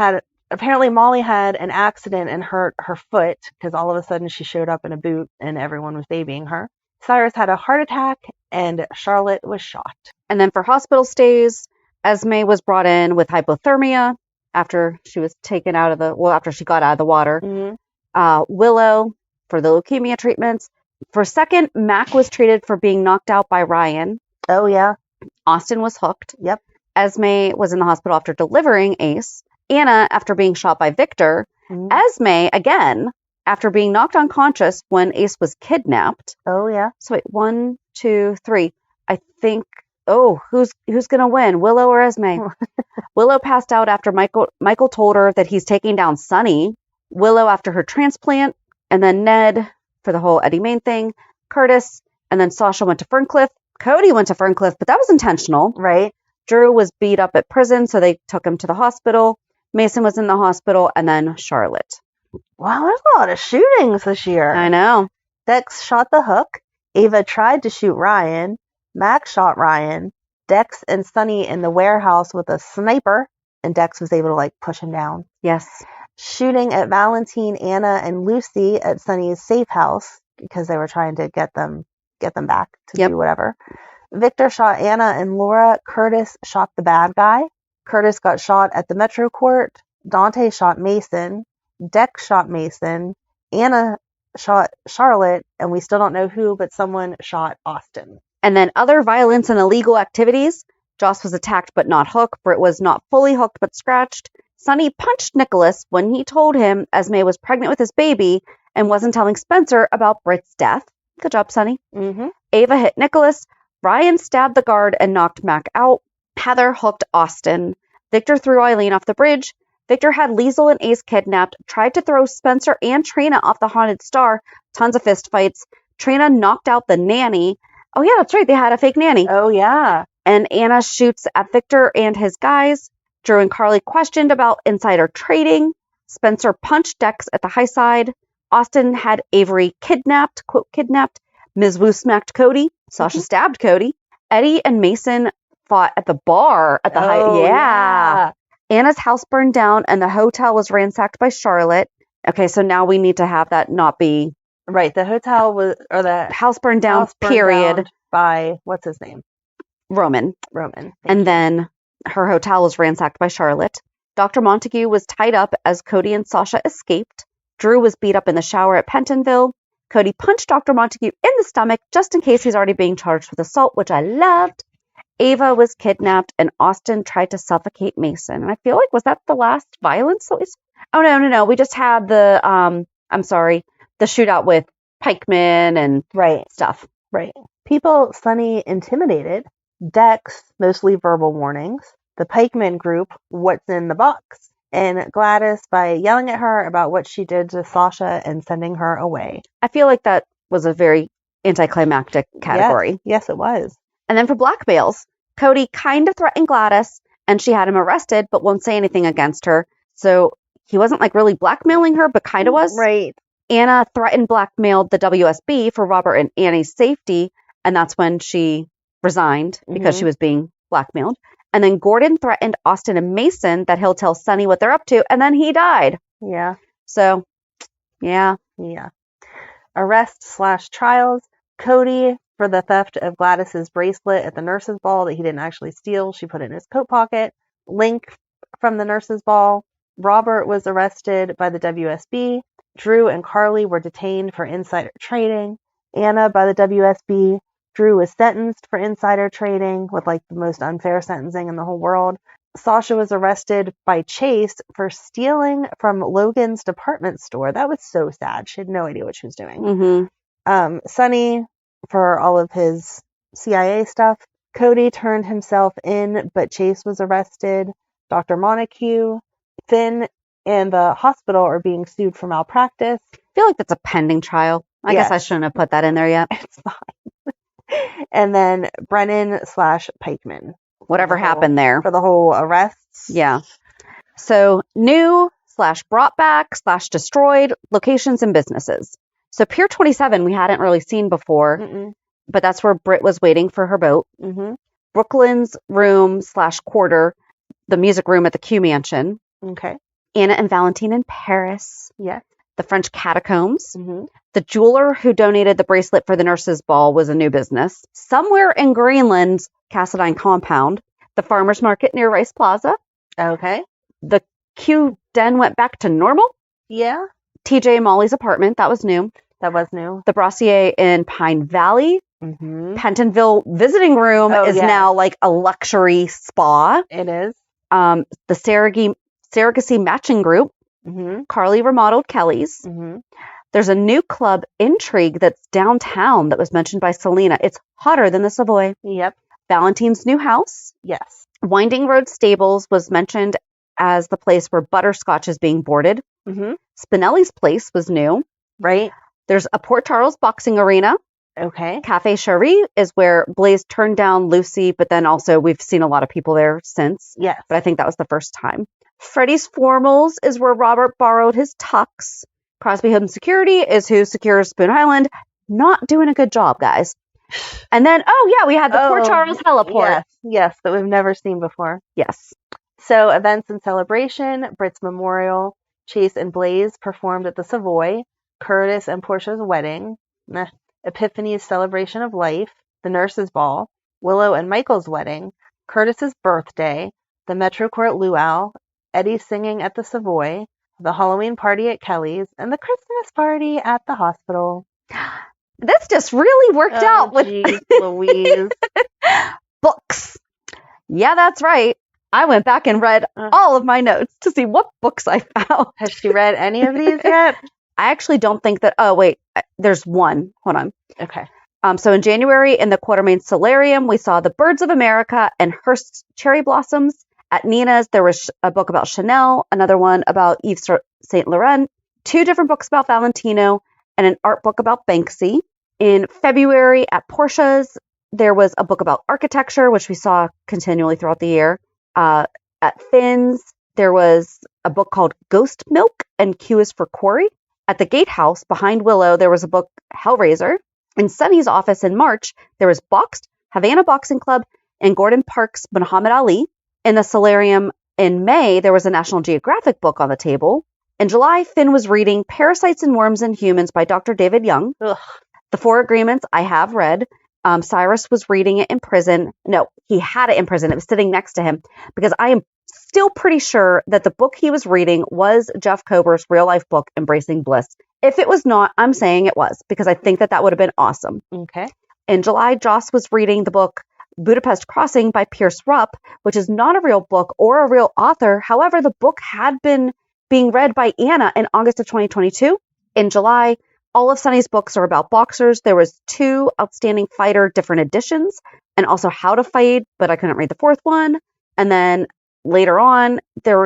Molly had an accident and hurt her foot because all of a sudden she showed up in a boot and everyone was babying her. Cyrus had a heart attack and Charlotte was shot. And then for hospital stays, Esme was brought in with hypothermia after she was taken out of after she got out of the water. Mm-hmm. Willow for the leukemia treatments. For a second, Mac was treated for being knocked out by Ryan. Oh, yeah. Austin was hooked. Yep. Esme was in the hospital after delivering Ace. Anna after being shot by Victor. Mm-hmm. Esme, again, after being knocked unconscious when Ace was kidnapped. Oh, yeah. So wait, 1, 2, 3. I think, who's going to win, Willow or Esme? Willow passed out after Michael told her that he's taking down Sonny. Willow after her transplant. And then Ned for the whole Eddie Main thing. Curtis. And then Sasha went to Ferncliff. Cody went to Ferncliff, but that was intentional. Right. Drew was beat up at prison, so they took him to the hospital. Mason was in the hospital, and then Charlotte. Wow, there's a lot of shootings this year. I know. Dex shot the hook. Ava tried to shoot Ryan. Max shot Ryan. Dex and Sonny in the warehouse with a sniper, and Dex was able to push him down. Yes. Shooting at Valentine, Anna, and Lucy at Sonny's safe house because they were trying to get them back to do whatever. Victor shot Anna and Laura. Curtis shot the bad guy. Curtis got shot at the Metro Court. Dante shot Mason. Dex shot Mason. Anna shot Charlotte, and we still don't know who, but someone shot Austin. And then other violence and illegal activities. Joss was attacked but not hooked. Britt was not fully hooked but scratched. Sonny punched Nicholas when he told him Esme was pregnant with his baby and wasn't telling Spencer about Britt's death. Good job, Sonny. Mm-hmm. Ava hit Nicholas. Ryan stabbed the guard and knocked Mac out. Heather hooked Austin. Victor threw Eileen off the bridge. Victor had Liesl and Ace kidnapped, tried to throw Spencer and Trina off the Haunted Star. Tons of fist fights. Trina knocked out the nanny. Oh, yeah, that's right. They had a fake nanny. Oh, yeah. And Anna shoots at Victor and his guys. Drew and Carly questioned about insider trading. Spencer punched Dex at the high side. Austin had Avery kidnapped, quote, kidnapped. Ms. Wu smacked Cody. Sasha stabbed Cody. Eddie and Mason fought at the bar at the Yeah. Anna's house burned down and the hotel was ransacked by Charlotte. Okay, so now we need to have that not be right. The hotel was, or the house burned down, period. Down by, what's his name? Roman. And then her hotel was ransacked by Charlotte. Dr. Montague was tied up as Cody and Sasha escaped. Drew was beat up in the shower at Pentonville. Cody punched Dr. Montague in the stomach just in case he's already being charged with assault, which I loved. Ava was kidnapped and Austin tried to suffocate Mason. And I feel like, was that the last violence? Oh, no. We just had the, the shootout with pikemen and stuff. Right. People Sonny intimidated. Dex, mostly verbal warnings. The pikemen group, what's in the box? And Gladys by yelling at her about what she did to Sasha and sending her away. I feel like that was a very anticlimactic category. Yes, it was. And then for blackmails, Cody kind of threatened Gladys and she had him arrested but won't say anything against her. So he wasn't like really blackmailing her, but kind of was. Right. Anna threatened blackmailed the WSB for Robert and Annie's safety. And that's when she resigned because she was being blackmailed. And then Gordon threatened Austin and Mason that he'll tell Sonny what they're up to. And then he died. Yeah. So, yeah. Arrest/trials. Cody for the theft of Gladys's bracelet at the nurse's ball that he didn't actually steal. She put it in his coat pocket. Link from the nurse's ball. Robert was arrested by the WSB. Drew and Carly were detained for insider trading. Anna by the WSB. Drew was sentenced for insider trading with like the most unfair sentencing in the whole world. Sasha was arrested by Chase for stealing from Logan's department store. That was so sad. She had no idea what she was doing. Sonny for all of his CIA stuff. Cody turned himself in, but Chase was arrested. Dr. Montague. Finn and the hospital are being sued for malpractice. I feel like that's a pending trial. I guess I shouldn't have put that in there yet. It's fine. And then Brennan/Pikeman. Whatever happened there. For the whole arrests. Yeah. So new/brought back/destroyed locations and businesses. So Pier 27 we hadn't really seen before, but that's where Britt was waiting for her boat. Brooklyn's room/quarter, the music room at the Q Mansion. Okay. Anna and Valentine in Paris. Yes. The French catacombs. The jeweler who donated the bracelet for the nurse's ball was a new business. Somewhere in Greenland's Cassadine compound. The farmer's market near Rice Plaza. Okay. The Q den went back to normal. Yeah. TJ and Molly's apartment. That was new. The Brassier in Pine Valley. Pentonville visiting room is now like a luxury spa. It is. The Surrogacy matching group. Carly remodeled Kelly's. There's a new club, Intrigue, that's downtown that was mentioned by Selena. It's hotter than the Savoy. Yep. Valentine's new house. Yes. Winding Road Stables was mentioned as the place where Butterscotch is being boarded. Spinelli's place was new. Right. There's a Port Charles boxing arena. Okay. Cafe Cherie is where Blaze turned down Lucy, but then also we've seen a lot of people there since. Yes. But I think that was the first time. Freddie's Formals is where Robert borrowed his tux. Crosby Home Security is who secures Spoon Island. Not doing a good job, guys. And then, we had the Port Charles heliport. Yes, that we've never seen before. Yes. So, events and celebration, Britt's memorial, Chase and Blaze performed at the Savoy, Curtis and Portia's wedding, Epiphany's celebration of life, the nurse's ball, Willow and Michael's wedding, Curtis's birthday, the Metrocourt luau, Eddie singing at the Savoy, the Halloween party at Kelly's, and the Christmas party at the hospital. This just really worked out with Louise. Books. Yeah, that's right. I went back and read all of my notes to see what books I found. Has she read any of these yet? I actually don't think that. Oh, wait. There's one. Hold on. Okay. So in January in the Quartermain Solarium, we saw The Birds of America and Hearst's Cherry Blossoms. At Nina's, there was a book about Chanel, another one about Yves Saint Laurent, 2 different books about Valentino, and an art book about Banksy. In February at Portia's, there was a book about architecture, which we saw continually throughout the year. At Finn's, there was a book called Ghost Milk and Q is for Quarry. At the Gatehouse, behind Willow, there was a book, Hellraiser. In Sunny's office in March, there was Boxed, Havana Boxing Club, and Gordon Parks' Muhammad Ali. In the solarium in May, there was a National Geographic book on the table. In July, Finn was reading Parasites and Worms in Humans by Dr. David Young. Ugh. The Four Agreements I have read. Cyrus was reading it in prison. No, he had it in prison. It was sitting next to him because I am still pretty sure that the book he was reading was Jeff Kober's real-life book, Embracing Bliss. If it was not, I'm saying it was because I think that would have been awesome. Okay. In July, Joss was reading the book Budapest Crossing by Pierce Rupp, which is not a real book or a real author. However, the book had been being read by Anna in August of 2022. In July, all of Sunny's books are about boxers. There was 2 Outstanding Fighter different editions and also How to Fight, but I couldn't read the 4th one. And then later on,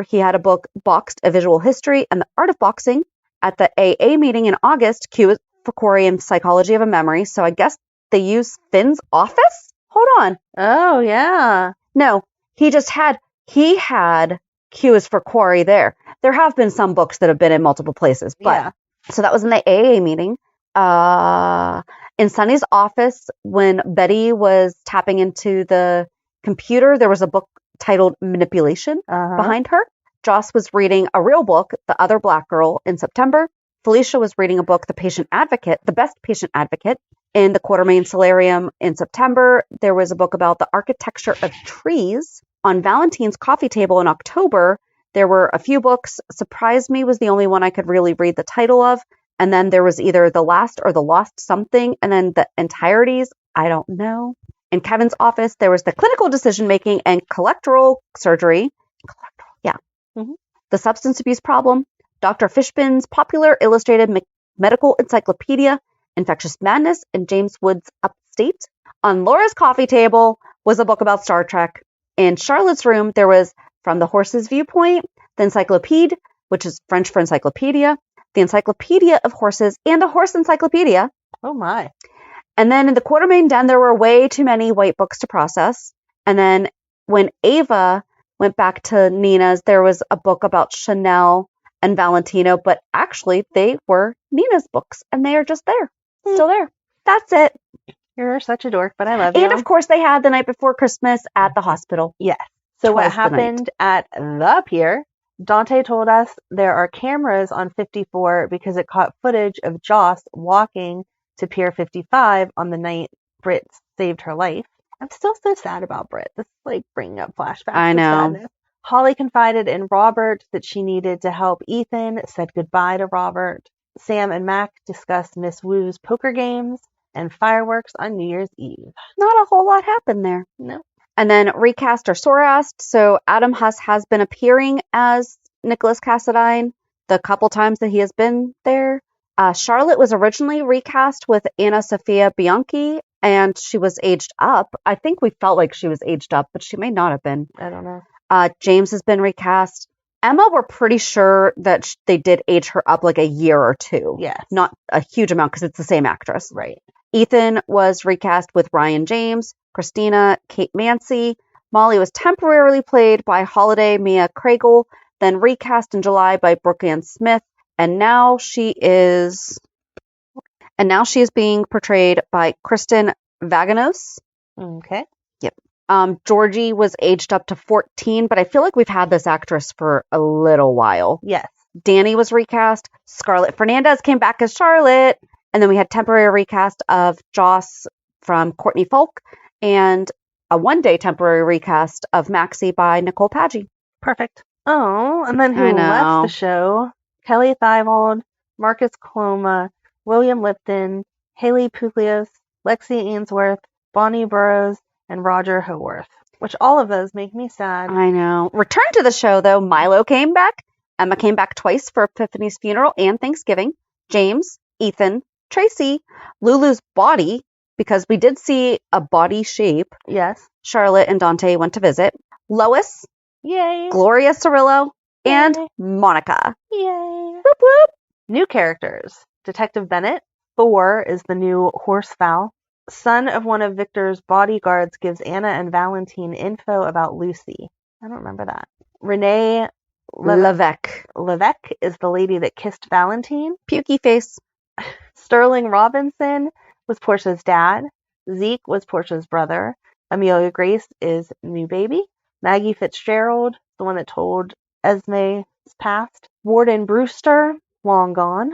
he had a book, Boxed, A Visual History and the Art of Boxing. At the AA meeting in August, Q for Corey and Psychology of a Memory. So I guess they use Finn's office? Hold on. Oh, yeah. No, he had Q is for Quarry there. There have been some books that have been in multiple places, but yeah. So that was in the AA meeting. In Sunny's office, when Betty was tapping into the computer, there was a book titled Manipulation behind her. Joss was reading a real book, The Other Black Girl, in September. Felicia was reading a book, The Best Patient Advocate, in the Quartermain Solarium in September. There was a book about the architecture of trees. On Valentine's coffee table in October, there were a few books. Surprise Me was the only one I could really read the title of. And then there was either The Last or The Lost Something. And then the entireties, I don't know. In Kevin's office, there was the Clinical Decision Making and Colorectal Surgery. The Substance Abuse Problem, Dr. Fishbin's Popular Illustrated Medical Encyclopedia, Infectious Madness, and James Wood's Upstate. On Laura's coffee table was a book about Star Trek. In Charlotte's room, there was From the Horse's Viewpoint, the Encyclopede, which is French for encyclopedia, the Encyclopedia of Horses, and a Horse Encyclopedia. Oh, my. And then in the Quartermain Den, there were way too many white books to process. And then when Ava went back to Nina's, there was a book about Chanel and Valentino, but actually they were Nina's books and they are just there, still there. That's it. You're such a dork, but I love you. And of course they had The Night Before Christmas at the hospital. Yes. So what happened at the pier, Dante told us there are cameras on 54 because it caught footage of Joss walking to Pier 55 on the night Britt saved her life. I'm still so sad about Britt. This is like bringing up flashbacks. I know. Sadness. Holly confided in Robert that she needed to help Ethan, said goodbye to Robert. Sam and Mac discussed Miss Wu's poker games and fireworks on New Year's Eve. Not a whole lot happened there. No. And then recast or Sorast. So Adam Huss has been appearing as Nicholas Cassadine the couple times that he has been there. Charlotte was originally recast with Anna Sophia Bianchi, and she was aged up. I think we felt like she was aged up, but she may not have been. I don't know. James has been recast. Emma, we're pretty sure that they did age her up like a year or two. Yes. Not a huge amount because it's the same actress. Right. Ethan was recast with Ryan James, Christina, Kate Mancy. Molly was temporarily played by Holiday Mia Craigle, then recast in July by Brooke Ann Smith, and now she is being portrayed by Kristen Vaganos. Okay. Yep. Georgie was aged up to 14, but I feel like we've had this actress for a little while. Yes. Danny was recast. Scarlett Fernandez came back as Charlotte. And then we had temporary recast of Joss from Courtney Folk and a one-day temporary recast of Maxie by Nicole Paggi. Perfect. Oh, and then who left the show? Kelly Thibault, Marcus Coloma, William Lipton, Haley Puglios, Lexi Ainsworth, Bonnie Burrows, and Roger Haworth, which all of those make me sad. I know. Return to the show, though. Milo came back. Emma came back twice for Epiphany's funeral and Thanksgiving. James, Ethan, Tracy, Lulu's body, because we did see a body shape. Yes. Charlotte and Dante went to visit. Lois. Yay. Gloria Cirillo. Yay. And Monica. Yay. Whoop, whoop. New characters. Detective Bennett. Thor is the new Horsefowl. Son of one of Victor's bodyguards gives Anna and Valentine info about Lucy. I don't remember that. Renee Levesque is the lady that kissed Valentine. Pukey face. Sterling Robinson was Portia's dad. Zeke was Portia's brother. Amelia Grace is new baby. Maggie Fitzgerald, the one that told Esme's past. Warden Brewster, long gone.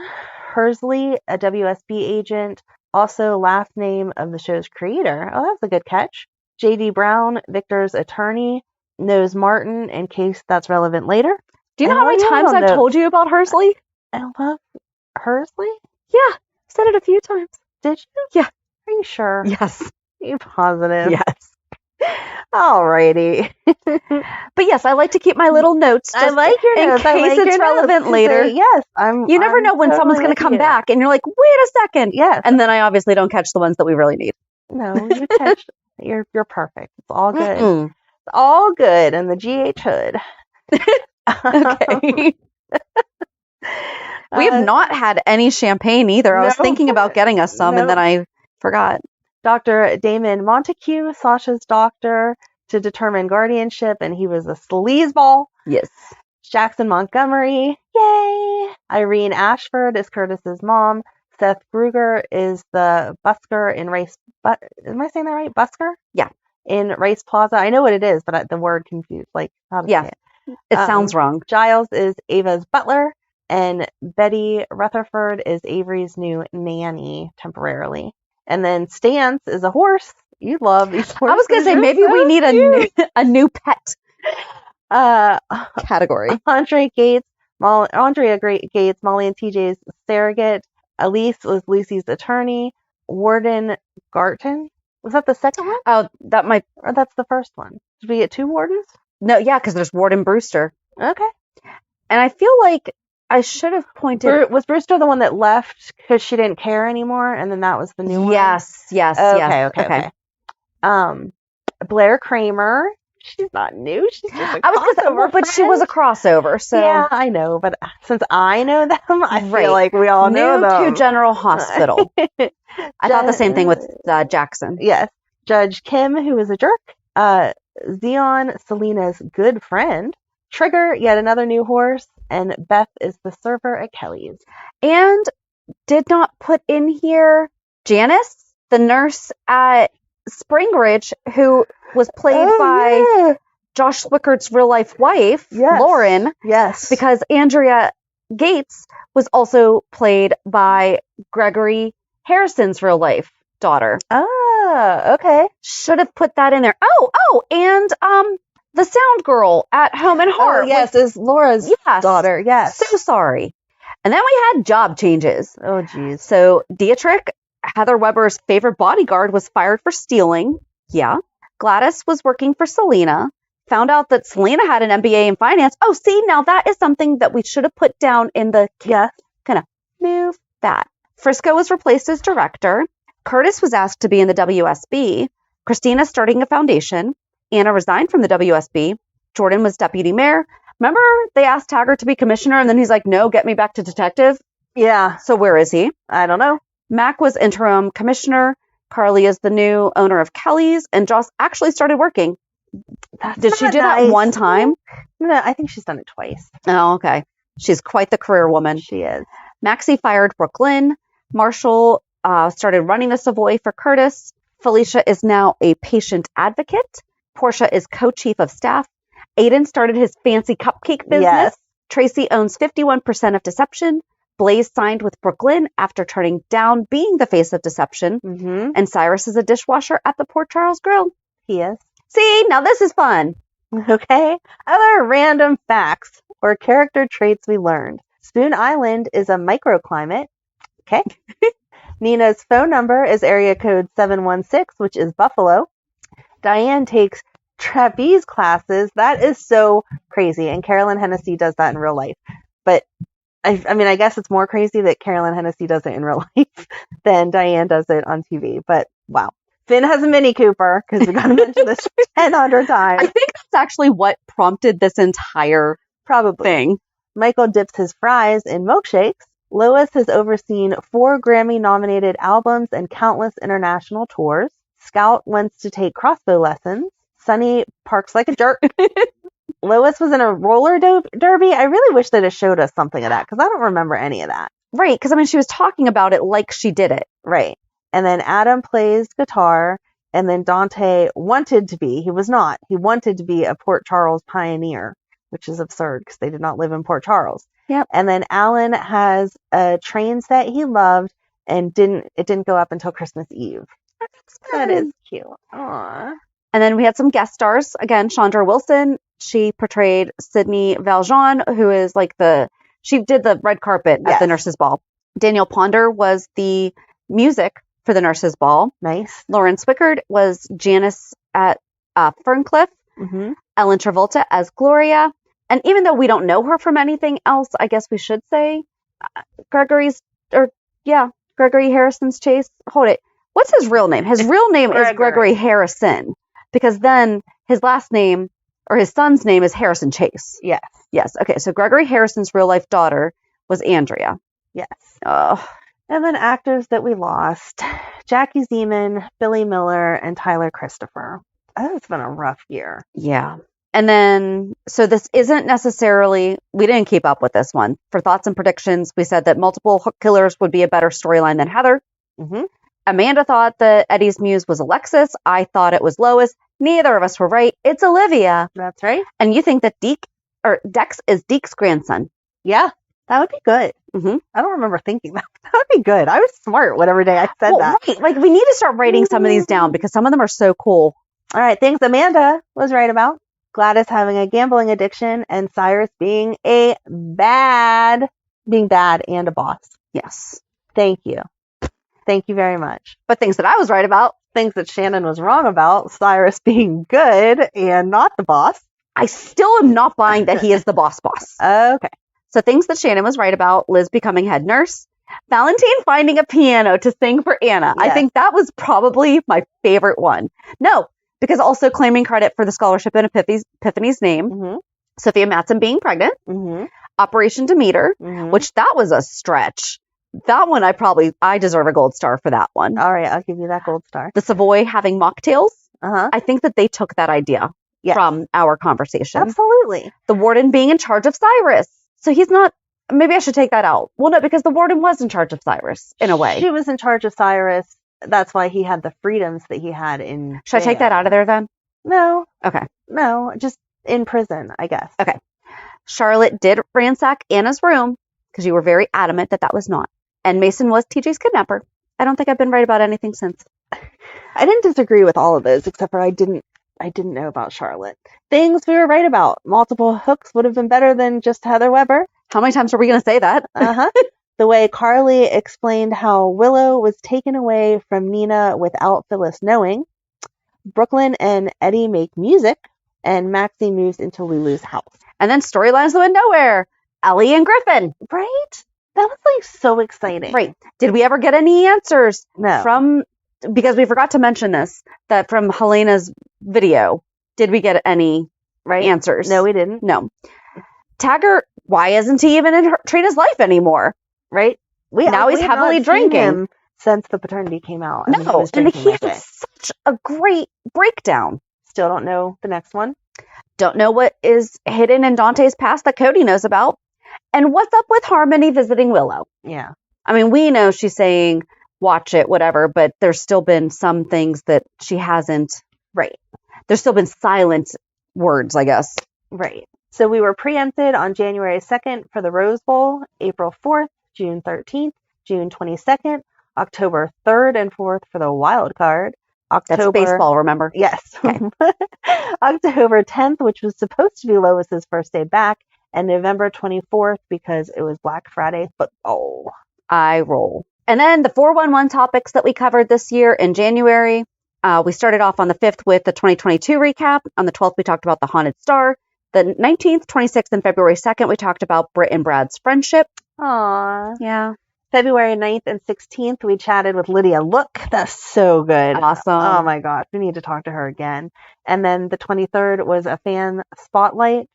Hersley, a WSB agent, also last name of the show's creator. Oh, that's a good catch. J.D. Brown, Victor's attorney, knows Martin in case that's relevant later. Do you know how many times I've told you about Hersley? I love Hersley? Yeah, said it a few times. Did you? Yeah. Are you sure? Yes. Are you positive? Yes. Alrighty. But yes, I like to keep my little notes. I like your notes. In case it's relevant later. Yes. You never know when someone's going to come back and you're like, wait a second. Yes. And then I obviously don't catch the ones that we really need. No, you catch. You're perfect. It's all good. It's all good in the GH hood. Okay. We have not had any champagne either. I was thinking about getting us some and then I forgot. Dr. Damon Montague, Sasha's doctor, to determine guardianship, and he was a sleazeball. Yes. Jackson Montgomery, yay! Irene Ashford is Curtis's mom. Seth Gruger is the busker in Rice. Am I saying that right? Busker? Yeah. In Rice Plaza. I know what it is, but the word confused. Like, how to say it. It sounds wrong. Giles is Ava's butler, and Betty Rutherford is Avery's new nanny temporarily. And then Stance is a horse. You love these horses. I was going to say, maybe we need a new pet category. Andrea Gates, Molly and TJ's surrogate. Elise was Lucy's attorney. Warden Garton. Was that the second one? Oh, that might... Or that's the first one. Did we get two wardens? No, yeah, because there's Warden Brewster. Okay. And I feel like I should have pointed... Was Brewster the one that left because she didn't care anymore, and then that was the new one? Yes. Okay. Blair Kramer. She's not new. She's just a crossover but she was a crossover, so... Yeah, I know, but since I know them, I feel like we all know them. New to General Hospital. I thought the same thing with Jackson. Yes. Judge Kim, who is a jerk. Zeon, Selena's good friend. Trigger, yet another new horse. And Beth is the server at Kelly's. And did not put in here Janice, the nurse at Spring Ridge, who was played by Josh Swickert's real life wife, Lauren. Yes. Because Andrea Gates was also played by Gregory Harrison's real life daughter. Ah, okay. Should have put that in there. And the sound girl at Home and Heart. Oh, yes, is Laura's daughter. Yes. So sorry. And then we had job changes. Oh, geez. So Dietrich, Heather Weber's favorite bodyguard, was fired for stealing. Yeah. Gladys was working for Selena. Found out that Selena had an MBA in finance. Oh, see, now that is something that we should have put down in the... Yeah. Kind of move that. Frisco was replaced as director. Curtis was asked to be in the WSB. Christina starting a foundation. Anna resigned from the WSB. Jordan was deputy mayor. Remember they asked Taggart to be commissioner and then he's like, no, get me back to detective? Yeah. So where is he? I don't know. Mac was interim commissioner. Carly is the new owner of Kelly's. And Joss actually started working. Did she do that one time? No, I think she's done it twice. Oh, okay. She's quite the career woman. She is. Maxie fired Brooklyn. Marshall started running the Savoy for Curtis. Felicia is now a patient advocate. Portia is co-chief of staff. Aiden started his fancy cupcake business. Yes. Tracy owns 51% of Deception. Blaze signed with Brooklyn after turning down being the face of Deception. Mm-hmm. And Cyrus is a dishwasher at the Port Charles Grill. He is. See, now this is fun. Okay. Other random facts or character traits we learned. Spoon Island is a microclimate. Okay. Nina's phone number is area code 716, which is Buffalo. Diane takes trapeze classes. That is so crazy. And Carolyn Hennessy does that in real life. But I mean, I guess it's more crazy that Carolyn Hennessy does it in real life than Diane does it on TV. But wow. Finn has a Mini Cooper, because we got to mention this 1,000 times. I think that's actually what prompted this entire thing. Michael dips his fries in milkshakes. Lois has overseen 4 Grammy-nominated albums and countless international tours. Scout wants to take crossbow lessons. Sunny parks like a jerk. Lois was in a roller derby. I really wish they'd have showed us something of that, because I don't remember any of that. Right, because I mean, she was talking about it like she did it. Right. And then Adam plays guitar. And then Dante wanted to be, he was not, he wanted to be a Port Charles pioneer, which is absurd because they did not live in Port Charles. Yep. And then Alan has a train set he loved and it didn't go up until Christmas Eve. That is cute. Aww. And then we had some guest stars. Again, Chandra Wilson. She portrayed Sydney Valjean, who is like she did the red carpet at the nurses' ball. Daniel Ponder was the music for the nurses' ball. Nice. Lauren Swickard was Janice at Ferncliff. Mm-hmm. Ellen Travolta as Gloria. And even though we don't know her from anything else, I guess we should say Gregory Harrison's Chase. Hold it. What's his real name? His real name is Gregory Harrison, because then his last name or his son's name is Harrison Chase. Yes. Yes. Okay. So Gregory Harrison's real life daughter was Andrea. Yes. Oh. And then actors that we lost: Jackie Zeman, Billy Miller, and Tyler Christopher. Oh, it's been a rough year. Yeah. And then, so this isn't necessarily, we didn't keep up with this one. For thoughts and predictions, we said that multiple hook killers would be a better storyline than Heather. Mm-hmm. Amanda thought that Eddie's muse was Alexis. I thought it was Lois. Neither of us were right. It's Olivia. That's right. And you think that Dex is Deke's grandson. Yeah, that would be good. Mm-hmm. I don't remember thinking that. That would be good. I was smart whatever day I said that. Right. Like, we need to start writing some of these down because some of them are so cool. All right, things Amanda was right about. Gladys having a gambling addiction and Cyrus being bad and a boss. Yes. Thank you. Thank you very much. But things that I was right about. Things that Shannon was wrong about. Cyrus being good and not the boss. I still am not buying that he is the boss. Okay. So things that Shannon was right about: Liz becoming head nurse, Valentine finding a piano to sing for Anna. Yes. I think that was probably my favorite one. No, because also claiming credit for the scholarship in Epiphany's name. Mm-hmm. Sophia Matson being pregnant. Mm-hmm. Operation Demeter, mm-hmm. which that was a stretch. That one I deserve a gold star for that one. All right, I'll give you that gold star. The Savoy having mocktails. Uh-huh. I think that they took that idea from our conversation. Absolutely. The warden being in charge of Cyrus. So he's not, maybe I should take that out. Well, no, because the warden was in charge of Cyrus in a way. She was in charge of Cyrus. That's why he had the freedoms that he had in Should I take that out of there then? No. Okay. No, just in prison, I guess. Okay. Charlotte did ransack Anna's room because you were very adamant that was not. And Mason was TJ's kidnapper. I don't think I've been right about anything since. I didn't disagree with all of those, except for I didn't know about Charlotte. Things we were right about. Multiple hooks would have been better than just Heather Weber. How many times are we going to say that? Uh-huh. The way Carly explained how Willow was taken away from Nina without Phyllis knowing. Brooklyn and Eddie make music, and Maxie moves into Lulu's house. And then storylines that went nowhere. Ellie and Griffin. Right? That was like so exciting. Right. Did we ever get any answers? No. Because we forgot to mention this, that from Helena's video, did we get any answers? No, we didn't. No. Taggart, why isn't he even in Trina's life anymore? Right? Now he's heavily drinking. Him since the paternity came out. No, and he has such a great breakdown. Still don't know the next one. Don't know what is hidden in Dante's past that Cody knows about. And what's up with Harmony visiting Willow? Yeah. I mean, we know she's saying, watch it, whatever, but there's still been some things that she hasn't. Right. There's still been silent words, I guess. Right. So we were preempted on January 2nd for the Rose Bowl, April 4th, June 13th, June 22nd, October 3rd and 4th for the wild card. That's baseball, remember? Yes. Okay. October 10th, which was supposed to be Lois's first day back, and November 24th because it was Black Friday football. I roll. And then the 411 topics that we covered this year in January. We started off on the 5th with the 2022 recap. On the 12th, we talked about the Haunted Star. The 19th, 26th, and February 2nd, we talked about Britt and Brad's friendship. Aww. Yeah. February 9th and 16th, we chatted with Lydia Look. That's so good. Awesome. Oh my gosh. We need to talk to her again. And then the 23rd was a fan spotlight.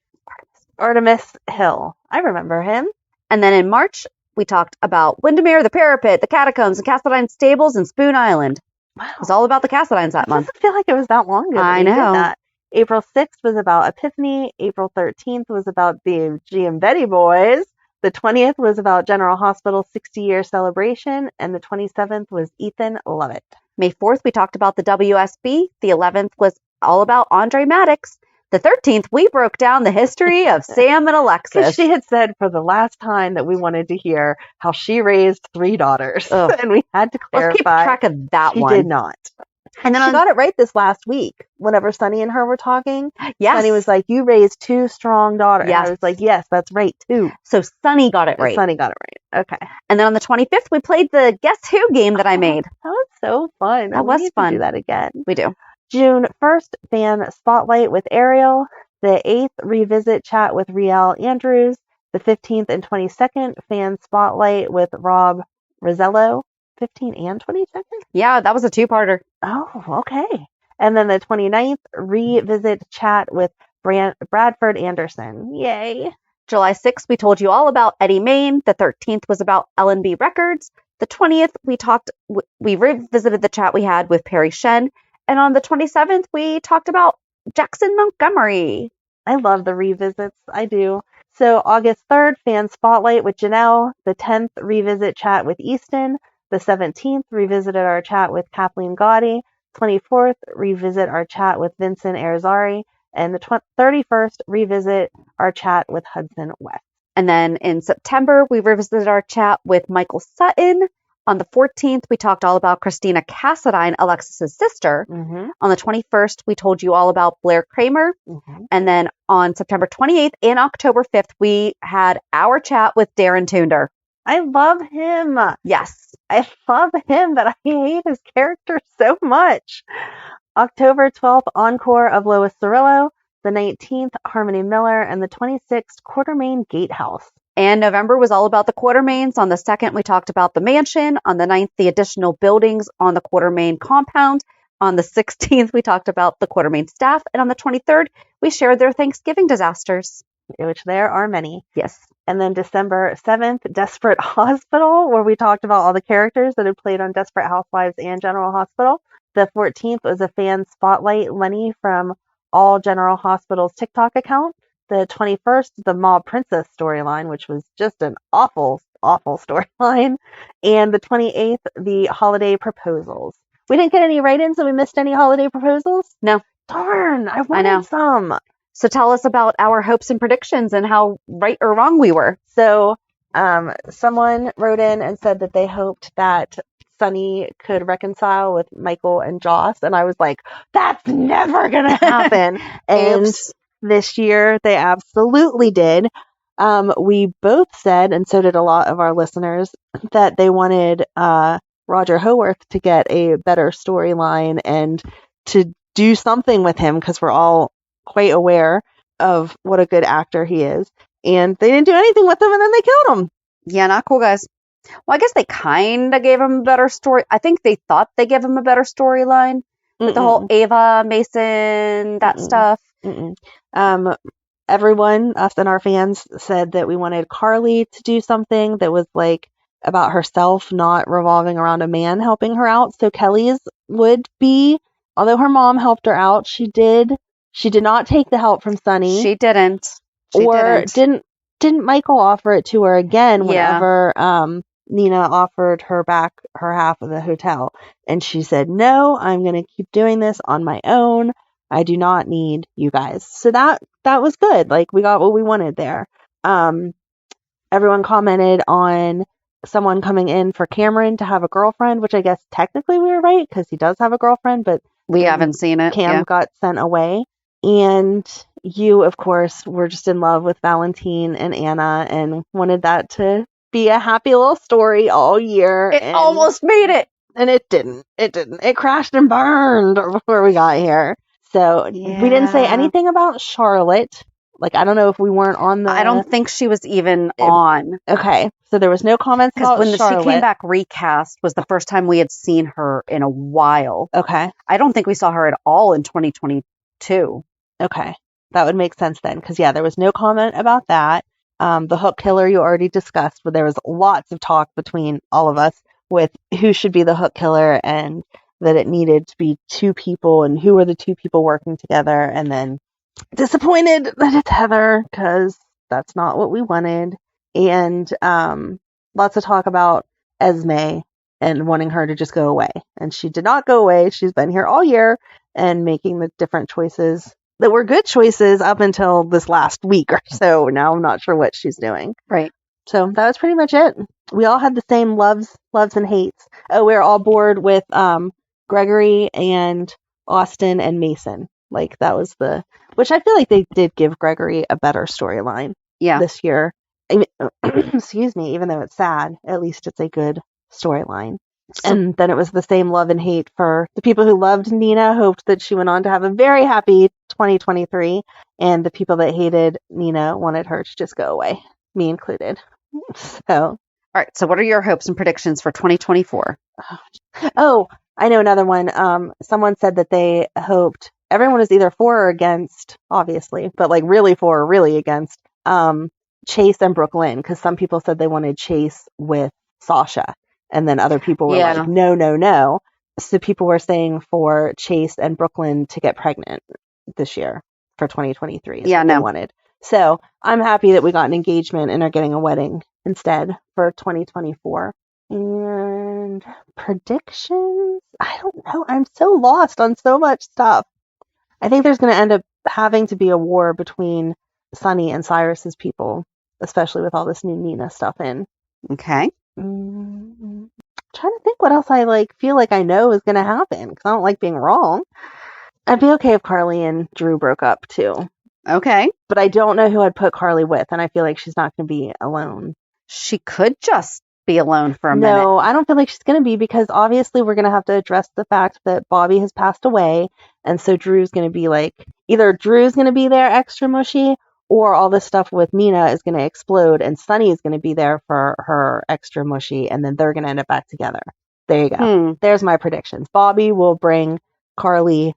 Artemis Hill. I remember him. And then in March, we talked about Windermere, the Parapet, the Catacombs, and Cassadine Stables, and Spoon Island. Wow. It was all about the Cassadines that month. It doesn't feel like it was that long ago. I know. That. April 6th was about Epiphany. April 13th was about the G and Betty boys. The 20th was about General Hospital's 60-year celebration, and the 27th was Ethan Lovett. May 4th, we talked about the WSB. The 11th was all about Andre Maddox. The 13th, we broke down the history of Sam and Alexis. Because she had said for the last time that we wanted to hear how she raised 3 daughters. And we had to clarify. Let's keep track of that one. She did not. And then she got it right this last week. Whenever Sunny and her were talking, yes. Sunny was like, "You raised 2 strong daughters." Yes. And I was like, "Yes, that's right, 2." So Sunny got it right. Sunny got it right. Okay. And then on the 25th, we played the Guess Who game that I made. That was so fun. That was fun. To do that again. We do. June 1st, fan spotlight with Ariel. The 8th, revisit chat with Riel Andrews. The 15th and 22nd, fan spotlight with Rob Rosello. 15 and 22nd? Yeah, that was a 2-parter. Oh, okay. And then the 29th, revisit chat with Bradford Anderson. Yay. July 6th, we told you all about Eddie Main. The 13th was about L&B Records. The 20th, we revisited the chat we had with Perry Shen. And on the 27th, we talked about Jackson Montgomery. I love the revisits. I do. So August 3rd, fan spotlight with Janelle. The 10th, revisit chat with Easton. The 17th, revisited our chat with Kathleen Gotti. 24th, revisit our chat with Vincent Arizari. And the 31st, revisit our chat with Hudson West. And then in September, we revisited our chat with Michael Sutton. On the 14th, we talked all about Christina Cassadine, Alexis's sister. Mm-hmm. On the 21st, we told you all about Blair Kramer. Mm-hmm. And then on September 28th and October 5th, we had our chat with Darren Tunder. I love him. Yes. I love him, but I hate his character so much. October 12th, encore of Lois Cirillo. The 19th, Harmony Miller. And the 26th, Quartermain Gatehouse. And November was all about the Quartermains. On the 2nd, we talked about the mansion. On the 9th, the additional buildings on the Quartermain compound. On the 16th, we talked about the Quartermain staff. And on the 23rd, we shared their Thanksgiving disasters. Which there are many. Yes. And then December 7th, Desperate Hospital, where we talked about all the characters that had played on Desperate Housewives and General Hospital. The 14th was a fan spotlight, Lenny from All General Hospital's TikTok account. The 21st, the Mob Princess storyline, which was just an awful, awful storyline. And the 28th, the holiday proposals. We didn't get any write-ins, so we missed any holiday proposals? No. Darn, I wanted some. So tell us about our hopes and predictions and how right or wrong we were. So someone wrote in and said that they hoped that Sunny could reconcile with Michael and Joss. And I was like, that's never going to happen. And this year they absolutely did. We both said, and so did a lot of our listeners, that they wanted Roger Howarth to get a better storyline and to do something with him because we're all quite aware of what a good actor he is. And they didn't do anything with him, and then they killed him. Yeah, not cool, guys. Well, I guess they kind of gave him a better story. I think they thought they gave him a better storyline with the whole Ava, Mason, that stuff. Everyone, us and our fans, said that we wanted Carly to do something that was like about herself, not revolving around a man helping her out. So Kelly's would be, although her mom helped her out, she did not take the help from Sunny. She didn't. Didn't Michael offer it to her again whenever Nina offered her back her half of the hotel? And she said, no, I'm going to keep doing this on my own. I do not need you guys. So that was good. Like, we got what we wanted there. Everyone commented on someone coming in for Cameron to have a girlfriend, which I guess technically we were right because he does have a girlfriend, but we haven't seen it. Cam got sent away. And you, of course, were just in love with Valentine and Anna and wanted that to be a happy little story all year. It almost made it. And it didn't. It crashed and burned before we got here. So we didn't say anything about Charlotte. Like, I don't know if we weren't on the... I don't think she was even on. Okay. So there was no comments about Charlotte. Because when she came back recast was the first time we had seen her in a while. Okay. I don't think we saw her at all in 2022. Okay. That would make sense then. Because, yeah, there was no comment about that. The hook killer you already discussed, but there was lots of talk between all of us with who should be the hook killer and that it needed to be 2 people and who are the 2 people working together. And then disappointed that it's Heather because that's not what we wanted. And lots of talk about Esme and wanting her to just go away. And she did not go away. She's been here all year and making the different choices that were good choices up until this last week or so. Now I'm not sure what she's doing. Right. So that was pretty much it. We all had the same loves and hates. Oh, we were all bored with Gregory and Austin and Mason. Like that was which I feel like they did give Gregory a better storyline this year. Excuse me, even though it's sad, at least it's a good storyline. And then it was the same love and hate for the people who loved Nina, hoped that she went on to have a very happy 2023. And the people that hated Nina wanted her to just go away, me included. So, all right. So what are your hopes and predictions for 2024? Oh, I know another one. Someone said that they hoped everyone was either for or against, obviously, but like really for or really against Chase and Brooklyn, because some people said they wanted Chase with Sasha, and then other people were like, no. So people were saying for Chase and Brooklyn to get pregnant this year for 2023. They wanted. So I'm happy that we got an engagement and are getting a wedding instead for 2024. And predictions? I don't know. I'm so lost on so much stuff. I think there's going to end up having to be a war between Sunny and Cyrus's people, especially with all this new Nina stuff in. Okay. Trying to think what else I feel like I know is going to happen because I don't like being wrong. I'd be okay if Carly and Drew broke up too. Okay. But I don't know who I'd put Carly with, and I feel like she's not going to be alone. She could just be alone for a minute. No, I don't feel like she's going to be, because obviously we're going to have to address the fact that Bobby has passed away, and so Drew's going to be either Drew's going to be there extra mushy, or all this stuff with Nina is going to explode, and Sunny is going to be there for her extra mushy, and then they're going to end up back together. There you go. There's my predictions. Bobby will bring Carly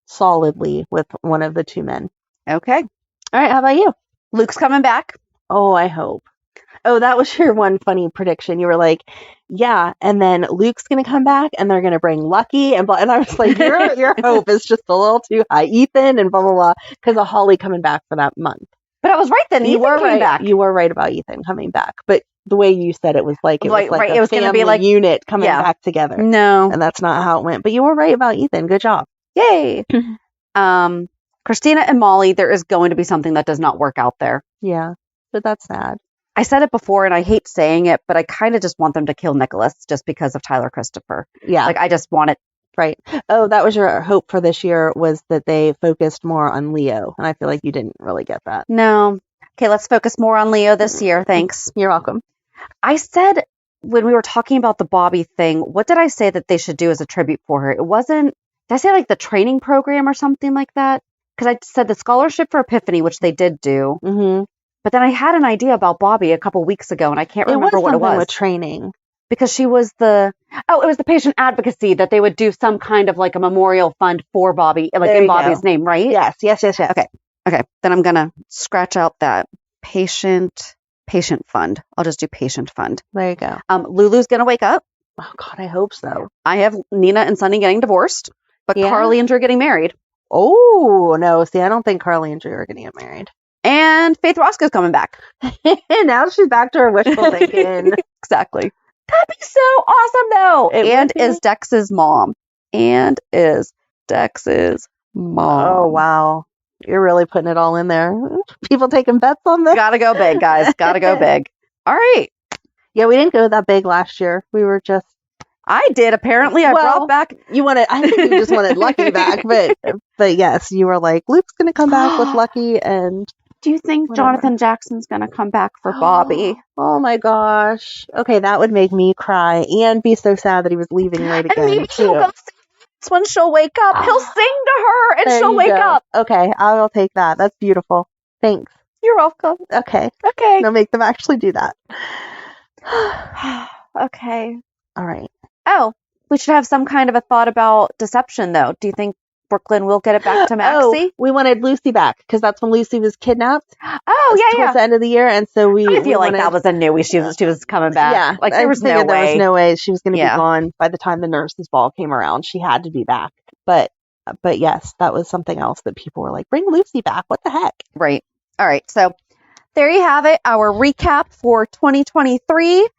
solidly with one of the two men. Okay. All right, how about you? Luke's coming back. Oh, I hope. Oh, that was your one funny prediction. You were like, yeah, and then Luke's going to come back and they're going to bring Lucky and blah. And I was like, your hope is just a little too high. Ethan and blah, blah, blah, because of Holly coming back for that month. But I was right then. You Ethan were came right. back. You were right about Ethan coming back. But the way you said it was it was going to be like unit coming back together. No. And that's not how it went. But you were right about Ethan. Good job. Yay. Christina and Molly, there is going to be something that does not work out there. Yeah. But that's sad. I said it before and I hate saying it, but I kind of just want them to kill Nicholas just because of Tyler Christopher. Yeah. I just want it. Right. Oh, that was your hope for this year, was that they focused more on Leo. And I feel like you didn't really get that. No. Okay, let's focus more on Leo this year. Thanks. You're welcome. I said when we were talking about the Bobby thing, what did I say that they should do as a tribute for her? It wasn't, did I say the training program or something like that? Because I said the scholarship for Epiphany, which they did do. Mm-hmm. But then I had an idea about Bobby a couple weeks ago, and I can't remember what it was. With training. Because she was it was the patient advocacy that they would do some kind of a memorial fund for Bobby, in Bobby's name, right? Yes. Okay. Then I'm going to scratch out that patient fund. I'll just do patient fund. There you go. Lulu's going to wake up. Oh, God, I hope so. I have Nina and Sunny getting divorced, but Carly and Drew getting married. Oh, no. See, I don't think Carly and Drew are going to get married. And Faith Roscoe's coming back. Now she's back to her wishful thinking. Exactly. That'd be so awesome, though. Is Dex's mom. Oh, wow. You're really putting it all in there. People taking bets on this? Gotta go big, guys. Gotta go big. All right. Yeah, we didn't go that big last year. We were just... I did. Apparently, I brought back... I think you just wanted Lucky back, but yes, you were like, Luke's going to come back with Lucky, and... Do you think Jonathan Jackson's going to come back for Bobby? Oh my gosh. Okay, that would make me cry and be so sad that he was leaving right again. And maybe she'll go sing when she'll wake up. He'll sing to her and she'll wake up. Okay, I will take that. That's beautiful. Thanks. You're welcome. Okay. Now make them actually do that. Okay. All right. Oh, we should have some kind of a thought about deception, though. Do you think Brooklyn will get it back to Maxie? We wanted Lucy back because that's when Lucy was kidnapped. Towards the end of the year, and so I feel like that was a newie. She was coming back. Yeah, there was no way. There was no way she was going to be gone by the time the nurses' ball came around. She had to be back. But yes, that was something else that people were like, "Bring Lucy back! What the heck?" Right. All right. So there you have it, our recap for 2023.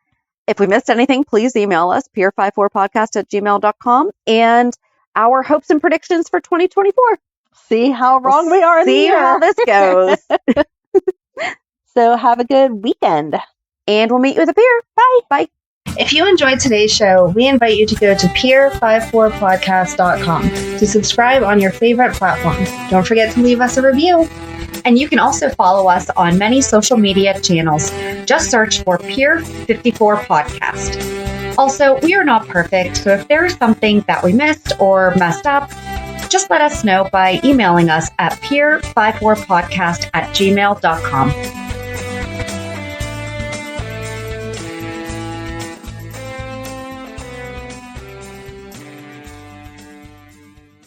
If we missed anything, please email us, peer54podcast@gmail.com, and our hopes and predictions for 2024. See how wrong we are in the year. See how this goes. So have a good weekend. And we'll meet you at the pier. Bye. Bye. If you enjoyed today's show, we invite you to go to peer54podcast.com to subscribe on your favorite platform. Don't forget to leave us a review. And you can also follow us on many social media channels. Just search for Peer54 Podcast. Also, we are not perfect, so if there is something that we missed or messed up, just let us know by emailing us at peer54podcast@gmail.com.